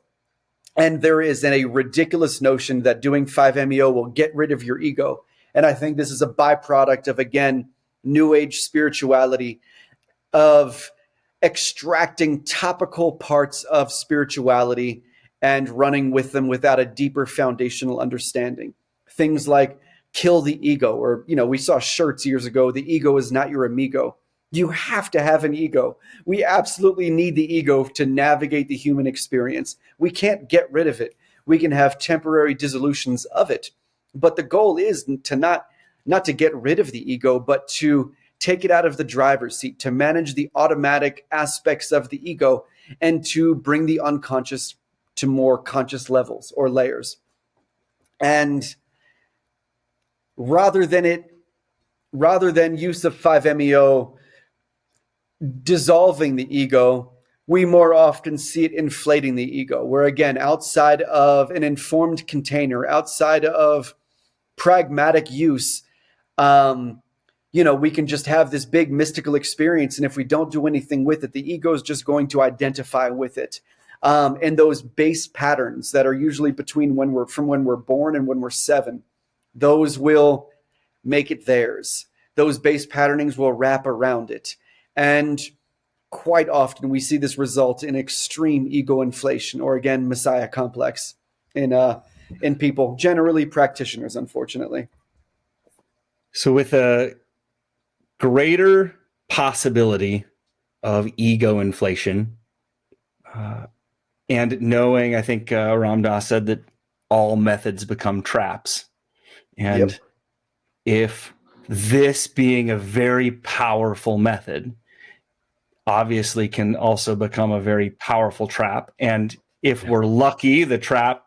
Speaker 2: And there is a ridiculous notion that doing 5MEO will get rid of your ego. And I think this is a byproduct of, again, New Age spirituality, of extracting topical parts of spirituality and running with them without a deeper foundational understanding. Things like kill the ego, or, we saw shirts years ago, the ego is not your amigo. You have to have an ego. We absolutely need the ego to navigate the human experience. We can't get rid of it. We can have temporary dissolutions of it. But the goal is to not to get rid of the ego, but to take it out of the driver's seat, to manage the automatic aspects of the ego, and to bring the unconscious to more conscious levels or layers. And rather than use of 5MEO dissolving the ego, we more often see it inflating the ego, where, again, outside of an informed container, outside of pragmatic use, we can just have this big mystical experience. And if we don't do anything with it, the ego is just going to identify with it. And those base patterns that are usually from when we're born and when we're 7, those will make it theirs. Those base patternings will wrap around it. And quite often we see this result in extreme ego inflation, or, again, messiah complex in people, generally practitioners, unfortunately.
Speaker 1: So with a greater possibility of ego inflation, and knowing, I think Ram Dass said that all methods become traps. And
Speaker 2: Yep.
Speaker 1: if this being a very powerful method obviously can also become a very powerful trap. And if we're lucky, the trap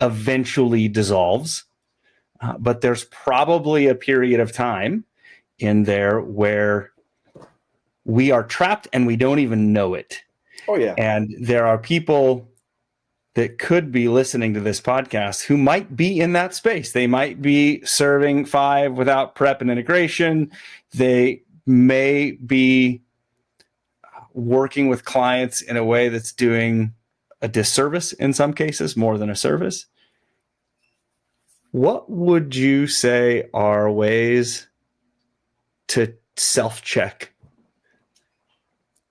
Speaker 1: eventually dissolves. But there's probably a period of time in there where we are trapped and we don't even know it.
Speaker 2: Oh, yeah.
Speaker 1: And there are people that could be listening to this podcast who might be in that space. They might be serving 5 without prep and integration. They may be working with clients in a way that's doing a disservice in some cases more than a service. What would you say are ways to self-check?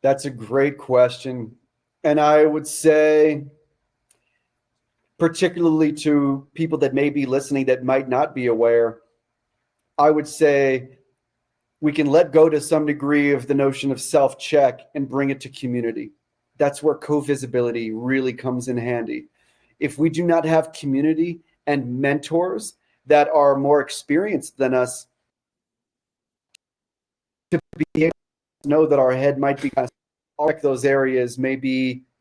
Speaker 2: That's a great question. And I would say, particularly to people that may be listening that might not be aware, I would say we can let go to some degree of the notion of self-check and bring it to community. That's where co-visibility really comes in handy. If we do not have community and mentors that are more experienced than us, to be able to know that our head might be like those areas, they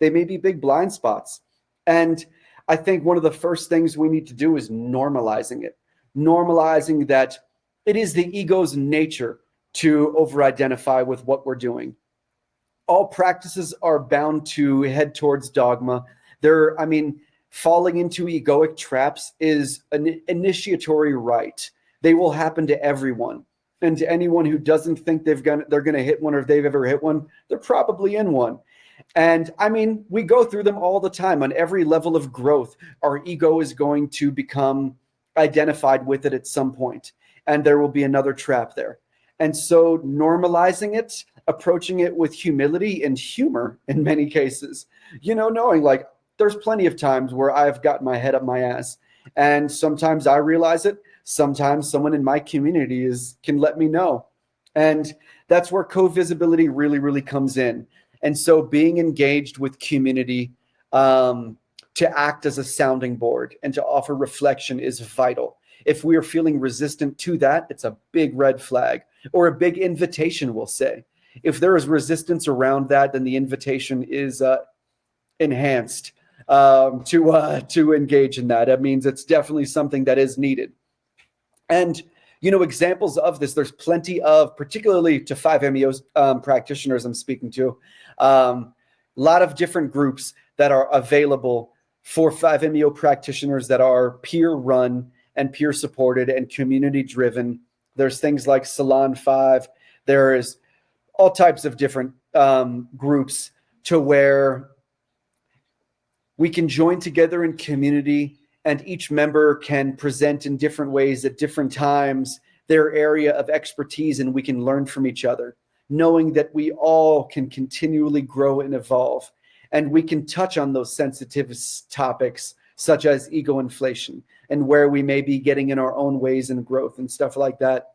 Speaker 2: may be big blind spots. And I think one of the first things we need to do is normalizing it, normalizing that it is the ego's nature to over-identify with what we're doing. All practices are bound to head towards dogma. Falling into egoic traps is an initiatory rite. They will happen to everyone. And to anyone who doesn't think they're going to hit one, or if they've ever hit one, they're probably in one. And we go through them all the time. On every level of growth, our ego is going to become identified with it at some point, and there will be another trap there. And so normalizing it, approaching it with humility and humor in many cases, knowing like there's plenty of times where I've got my head up my ass, and sometimes I realize it. Sometimes someone in my community can let me know. And that's where co-visibility really, really comes in. And so being engaged with community to act as a sounding board and to offer reflection is vital. If we are feeling resistant to that, it's a big red flag, or a big invitation, we'll say. If there is resistance around that, then the invitation is enhanced to engage in that. That means it's definitely something that is needed. And, examples of this, there's plenty of, particularly to 5-MeO practitioners I'm speaking to, a lot of different groups that are available for 5-MeO practitioners that are peer-run and peer-supported and community-driven. There's things like Salon 5. There's all types of different groups to where we can join together in community, and each member can present in different ways at different times their area of expertise, and we can learn from each other, knowing that we all can continually grow and evolve. And we can touch on those sensitive topics such as ego inflation and where we may be getting in our own ways and growth and stuff like that.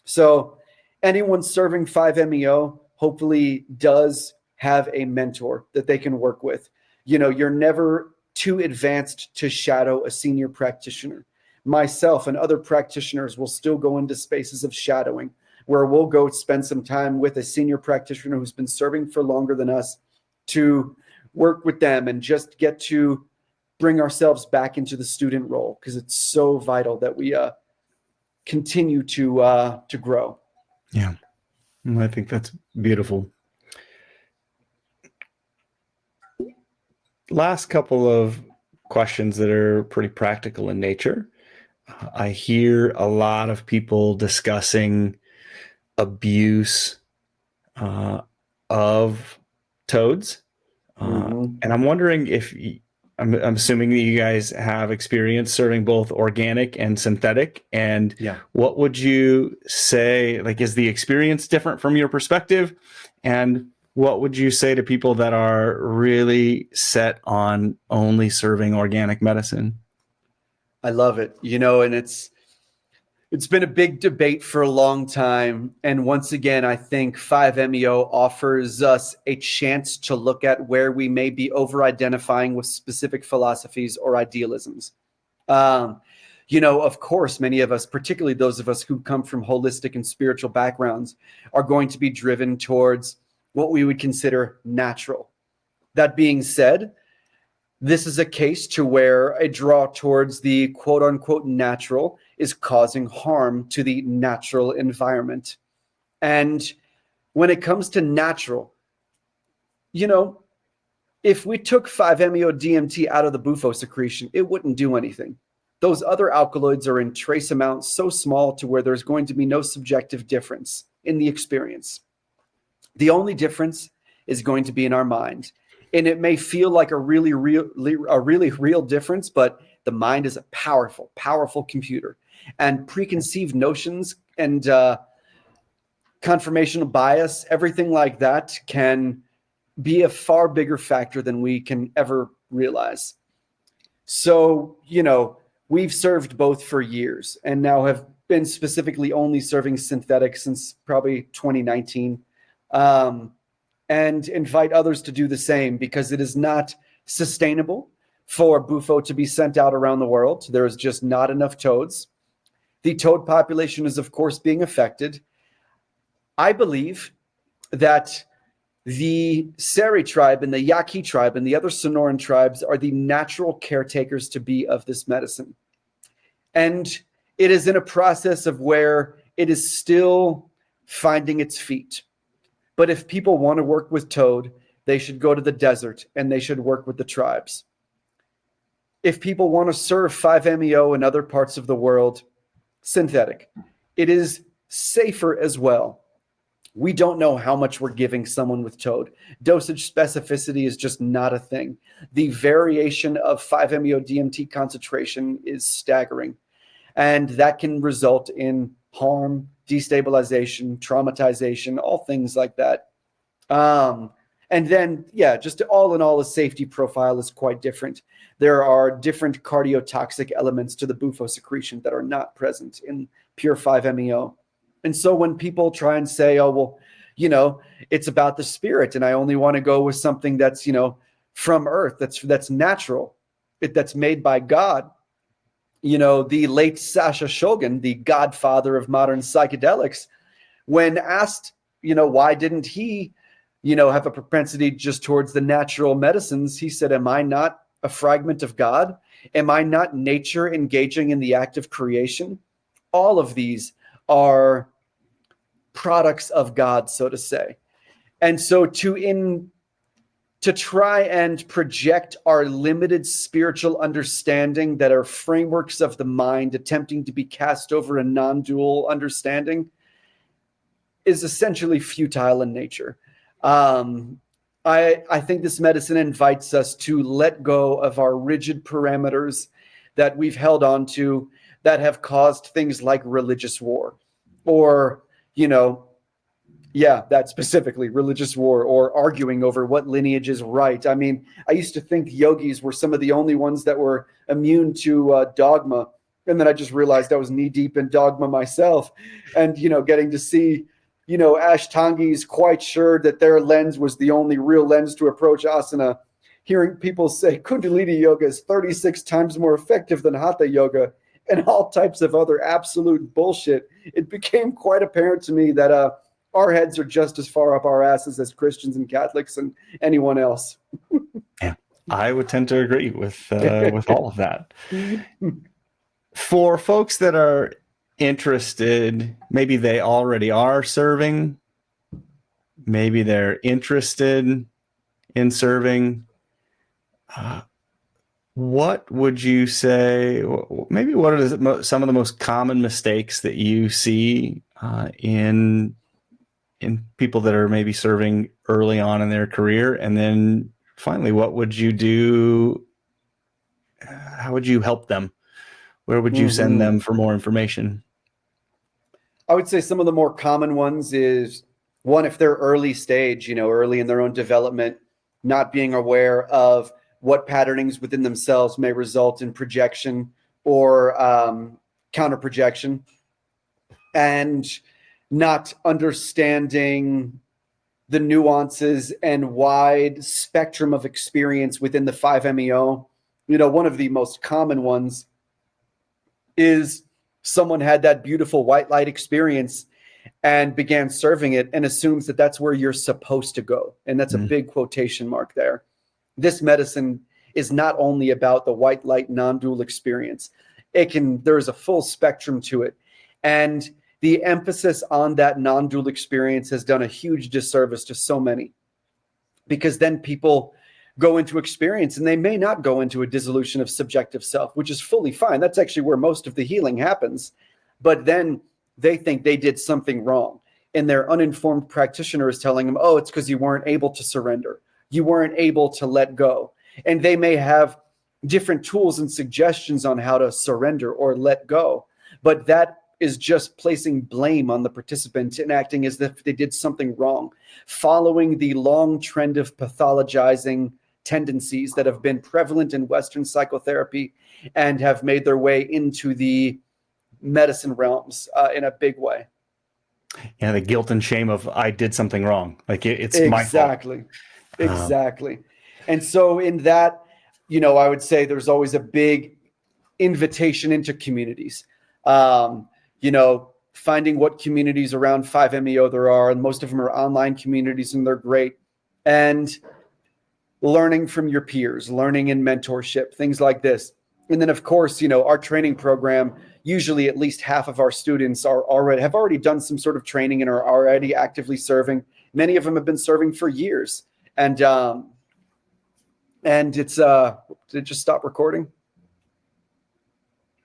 Speaker 2: So anyone serving 5-MeO hopefully does have a mentor that they can work with. You're never too advanced to shadow a senior practitioner. Myself and other practitioners will still go into spaces of shadowing where we'll go spend some time with a senior practitioner who's been serving for longer than us to work with them and just get to bring ourselves back into the student role, because it's so vital that we continue to grow.
Speaker 1: Yeah, I think that's beautiful. Last couple of questions that are pretty practical in nature. I hear a lot of people discussing abuse of toads. And I'm wondering if, I'm assuming that you guys have experience serving both organic and synthetic. And what would you say, like, is the experience different from your perspective? And what would you say to people that are really set on only serving organic medicine?
Speaker 2: I love it, and it's been a big debate for a long time. And once again, I think 5-MeO offers us a chance to look at where we may be over-identifying with specific philosophies or idealisms. Of course, many of us, particularly those of us who come from holistic and spiritual backgrounds, are going to be driven towards what we would consider natural. That being said, this is a case to where a draw towards the quote unquote natural is causing harm to the natural environment. And when it comes to natural, if we took 5-MeO-DMT out of the bufo secretion, it wouldn't do anything. Those other alkaloids are in trace amounts so small to where there's going to be no subjective difference in the experience. The only difference is going to be in our mind. And it may feel like a really real difference, but the mind is a powerful, powerful computer. And preconceived notions and confirmational bias, everything like that can be a far bigger factor than we can ever realize. So, we've served both for years and now have been specifically only serving synthetic since probably 2019. And invite others to do the same because it is not sustainable for bufo to be sent out around the world. There is just not enough toads. The toad population is, of course, being affected. I believe that the Seri tribe and the Yaqui tribe and the other Sonoran tribes are the natural caretakers to be of this medicine. And it is in a process of where it is still finding its feet. But if people want to work with toad, they should go to the desert and they should work with the tribes. If people want to serve 5-MeO in other parts of the world, synthetic. It is safer as well. We don't know how much we're giving someone with toad. Dosage specificity is just not a thing. The variation of 5-MeO-DMT concentration is staggering. And that can result in harm, destabilization, traumatization, all things like that. And then, just all in all, the safety profile is quite different. There are different cardiotoxic elements to the bufo secretion that are not present in pure 5-MeO. And so when people try and say, oh, well, it's about the spirit and I only want to go with something that's, from earth, that's natural, that's made by God. The late Sasha Shogun, the godfather of modern psychedelics, when asked, why didn't he, have a propensity just towards the natural medicines, he said, am I not a fragment of God? Am I not nature engaging in the act of creation? All of these are products of God, so to say. And so to try and project our limited spiritual understanding that are frameworks of the mind attempting to be cast over a non-dual understanding is essentially futile in nature. I think this medicine invites us to let go of our rigid parameters that we've held on to that have caused things like religious war or, that specifically religious war or arguing over what lineage is right. I mean, I used to think yogis were some of the only ones that were immune to dogma. And then I just realized I was knee deep in dogma myself and, getting to see, Ashtangis quite sure that their lens was the only real lens to approach asana. Hearing people say Kundalini yoga is 36 times more effective than Hatha yoga and all types of other absolute bullshit. It became quite apparent to me that, our heads are just as far up our asses as Christians and Catholics and anyone else.
Speaker 1: Yeah, I would tend to agree with all of that. For folks that are interested, maybe they already are serving, maybe they're interested in serving. What would you say? Maybe what are some of the most common mistakes that you see in people that are maybe serving early on in their career? And then finally, what would you do? How would you help them? Where would you send them for more information?
Speaker 2: I would say some of the more common ones is one, if they're early stage, early in their own development, not being aware of what patternings within themselves may result in projection or counter projection, and not understanding the nuances and wide spectrum of experience within the 5-MeO. One of the most common ones is someone had that beautiful white light experience and began serving it and assumes that that's where you're supposed to go. And that's a big quotation mark there. This medicine is not only about the white light non-dual experience. There's a full spectrum to it. And the emphasis on that non-dual experience has done a huge disservice to so many, because then people go into experience and they may not go into a dissolution of subjective self, which is fully fine. That's actually where most of the healing happens. But then they think they did something wrong, and their uninformed practitioner is telling them, oh, it's because you weren't able to surrender. You weren't able to let go. And they may have different tools and suggestions on how to surrender or let go. But that is just placing blame on the participant and acting as if they did something wrong, following the long trend of pathologizing tendencies that have been prevalent in Western psychotherapy and have made their way into the medicine realms in a big way.
Speaker 1: Yeah, the guilt and shame of I did something wrong. Like it's my fault.
Speaker 2: Exactly. And so in that, I would say there's always a big invitation into communities. Finding what communities around 5MEO there are, and most of them are online communities, and they're great. And learning from your peers, learning in mentorship, things like this. And then, of course, our training program, usually at least half of our students have already done some sort of training and are already actively serving. Many of them have been serving for years. And it's did it just stop recording?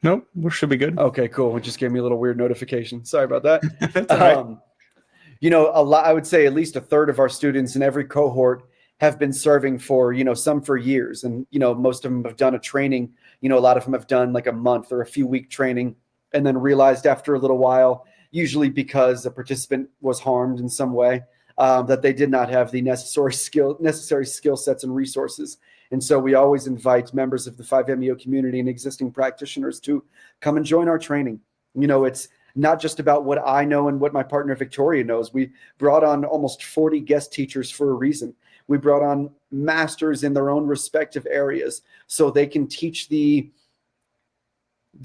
Speaker 1: Nope, we should be good.
Speaker 2: Okay, cool. It just gave me a little weird notification. Sorry about that.
Speaker 1: That's all right.
Speaker 2: I would say at least a third of our students in every cohort have been serving for, some for years. And, most of them have done a training. A lot of them have done like a month or a few week training, and then realized after a little while, usually because a participant was harmed in some way, that they did not have the necessary skill sets and resources. And so we always invite members of the 5MEO community and existing practitioners to come and join our training. It's not just about what I know and what my partner Victoria knows. We brought on almost 40 guest teachers for a reason. We brought on masters in their own respective areas so they can teach the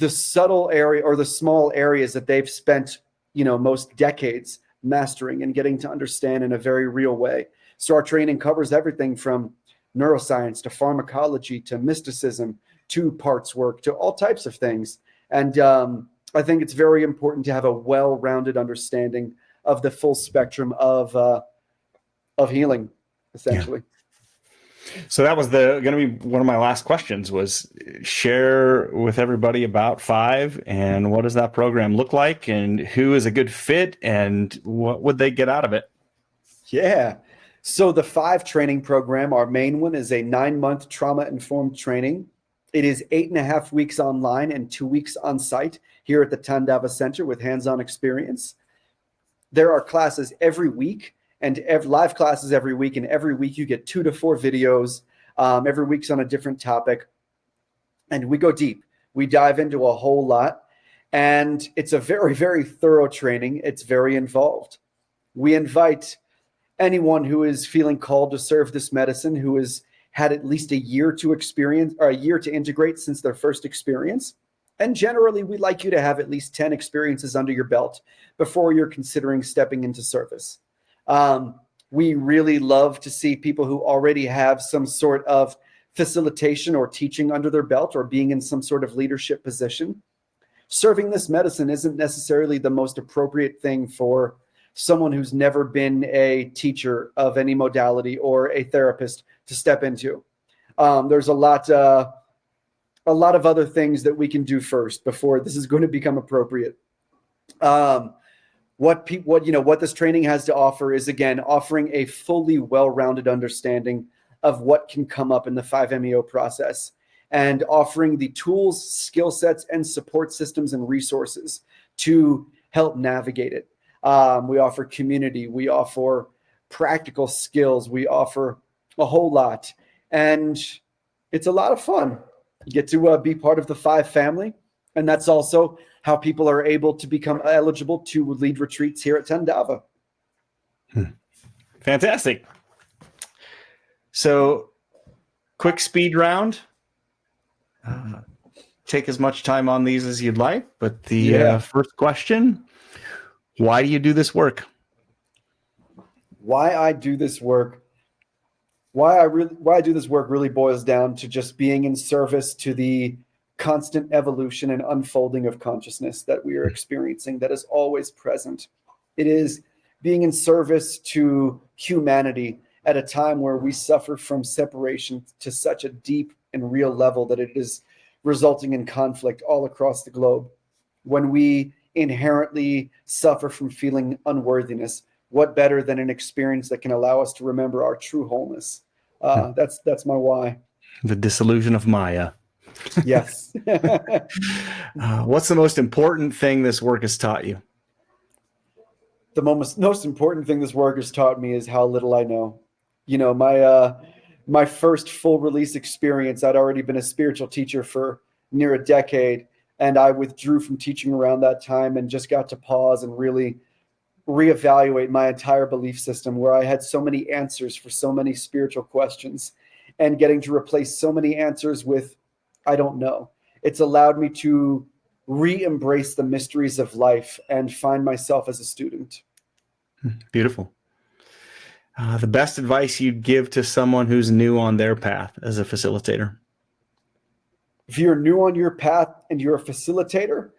Speaker 2: subtle area or the small areas that they've spent, most decades mastering and getting to understand in a very real way. So our training covers everything from neuroscience to pharmacology to mysticism to parts work to all types of things. And I think it's very important to have a well-rounded understanding of the full spectrum of healing, essentially.
Speaker 1: Yeah. So that was going to be one of my last questions, was share with everybody about 5 and what does that program look like and who is a good fit and what would they get out of it?
Speaker 2: Yeah. So the 5 training program, our main one, is a 9-month trauma-informed training. It is 8.5 weeks online and 2 weeks on site here at the Tandava Center with hands-on experience. There are classes every week and live classes every week. And every week you get 2 to 4 videos. Every week's on a different topic. And we go deep. We dive into a whole lot. And it's a very, very thorough training. It's very involved. We invite anyone who is feeling called to serve this medicine, who has had at least a year to experience or a year to integrate since their first experience. And generally, we'd like you to have at least 10 experiences under your belt before you're considering stepping into service. We really love to see people who already have some sort of facilitation or teaching under their belt or being in some sort of leadership position. Serving this medicine isn't necessarily the most appropriate thing for someone who's never been a teacher of any modality or a therapist to step into. There's a lot of other things that we can do first before this is going to become appropriate. What this training has to offer is, again, offering a fully well-rounded understanding of what can come up in the 5MEO process and offering the tools, skill sets, and support systems and resources to help navigate it. We offer community. We offer practical skills. We offer a whole lot. And it's a lot of fun. You get to be part of the 5 family. And that's also how people are able to become eligible to lead retreats here at Tandava.
Speaker 1: Fantastic. So, quick speed round. take as much time on these as you'd like, but the first question, why do you do this work?
Speaker 2: Why I do this work? Why I do this work really boils down to just being in service to the constant evolution and unfolding of consciousness that we are experiencing, that is always present. It is being in service to humanity at a time where we suffer from separation to such a deep and real level that it is resulting in conflict all across the globe. When we inherently suffer from feeling unworthiness, what better than an experience that can allow us to remember our true wholeness? That's my why.
Speaker 1: The disillusion of Maya.
Speaker 2: Yes.
Speaker 1: What's the most important thing this work has taught you?
Speaker 2: The most important thing this work has taught me is how little I know. You know, my first full release experience, I'd already been a spiritual teacher for near a decade, and I withdrew from teaching around that time and just got to pause and really reevaluate my entire belief system, where I had so many answers for so many spiritual questions, and getting to replace so many answers with I don't know. It's allowed me to re-embrace the mysteries of life and find myself as a student.
Speaker 1: Beautiful. The best advice you'd give to someone who's new on their path as a facilitator?
Speaker 2: If you're new on your path and you're a facilitator,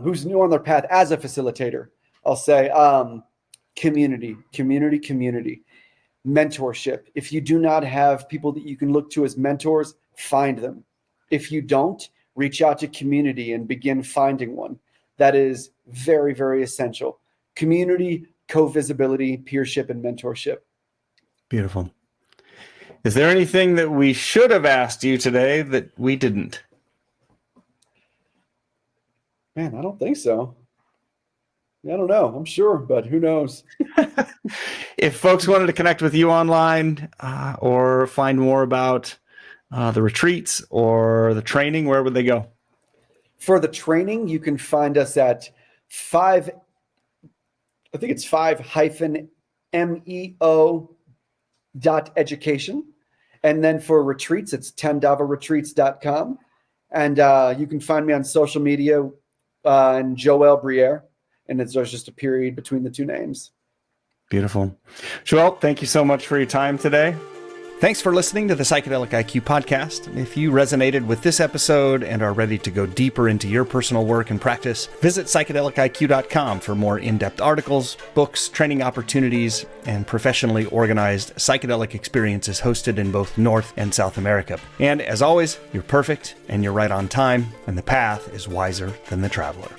Speaker 2: who's new on their path as a facilitator, I'll say community, mentorship. If you do not have people that you can look to as mentors, find them. If you don't, reach out to community and begin finding one. That is very, very essential. Community, co-visibility, peership, and mentorship.
Speaker 1: Beautiful. Is there anything that we should have asked you today that we didn't?
Speaker 2: Man, I don't think so. I don't know. I'm sure, but who knows?
Speaker 1: If folks wanted to connect with you online or find more about the retreats or the training, where would they go?
Speaker 2: For the training, you can find us at 5-meo.education. And then for retreats, it's tendavaretreats.com. And you can find me on social media and Joel Brierre. And there's just a period between the two names.
Speaker 1: Beautiful. Joel, thank you so much for your time today. Thanks for listening to the Psychedelic IQ podcast. If you resonated with this episode and are ready to go deeper into your personal work and practice, visit psychedeliciq.com for more in-depth articles, books, training opportunities, and professionally organized psychedelic experiences hosted in both North and South America. And as always, you're perfect and you're right on time, and the path is wiser than the traveler.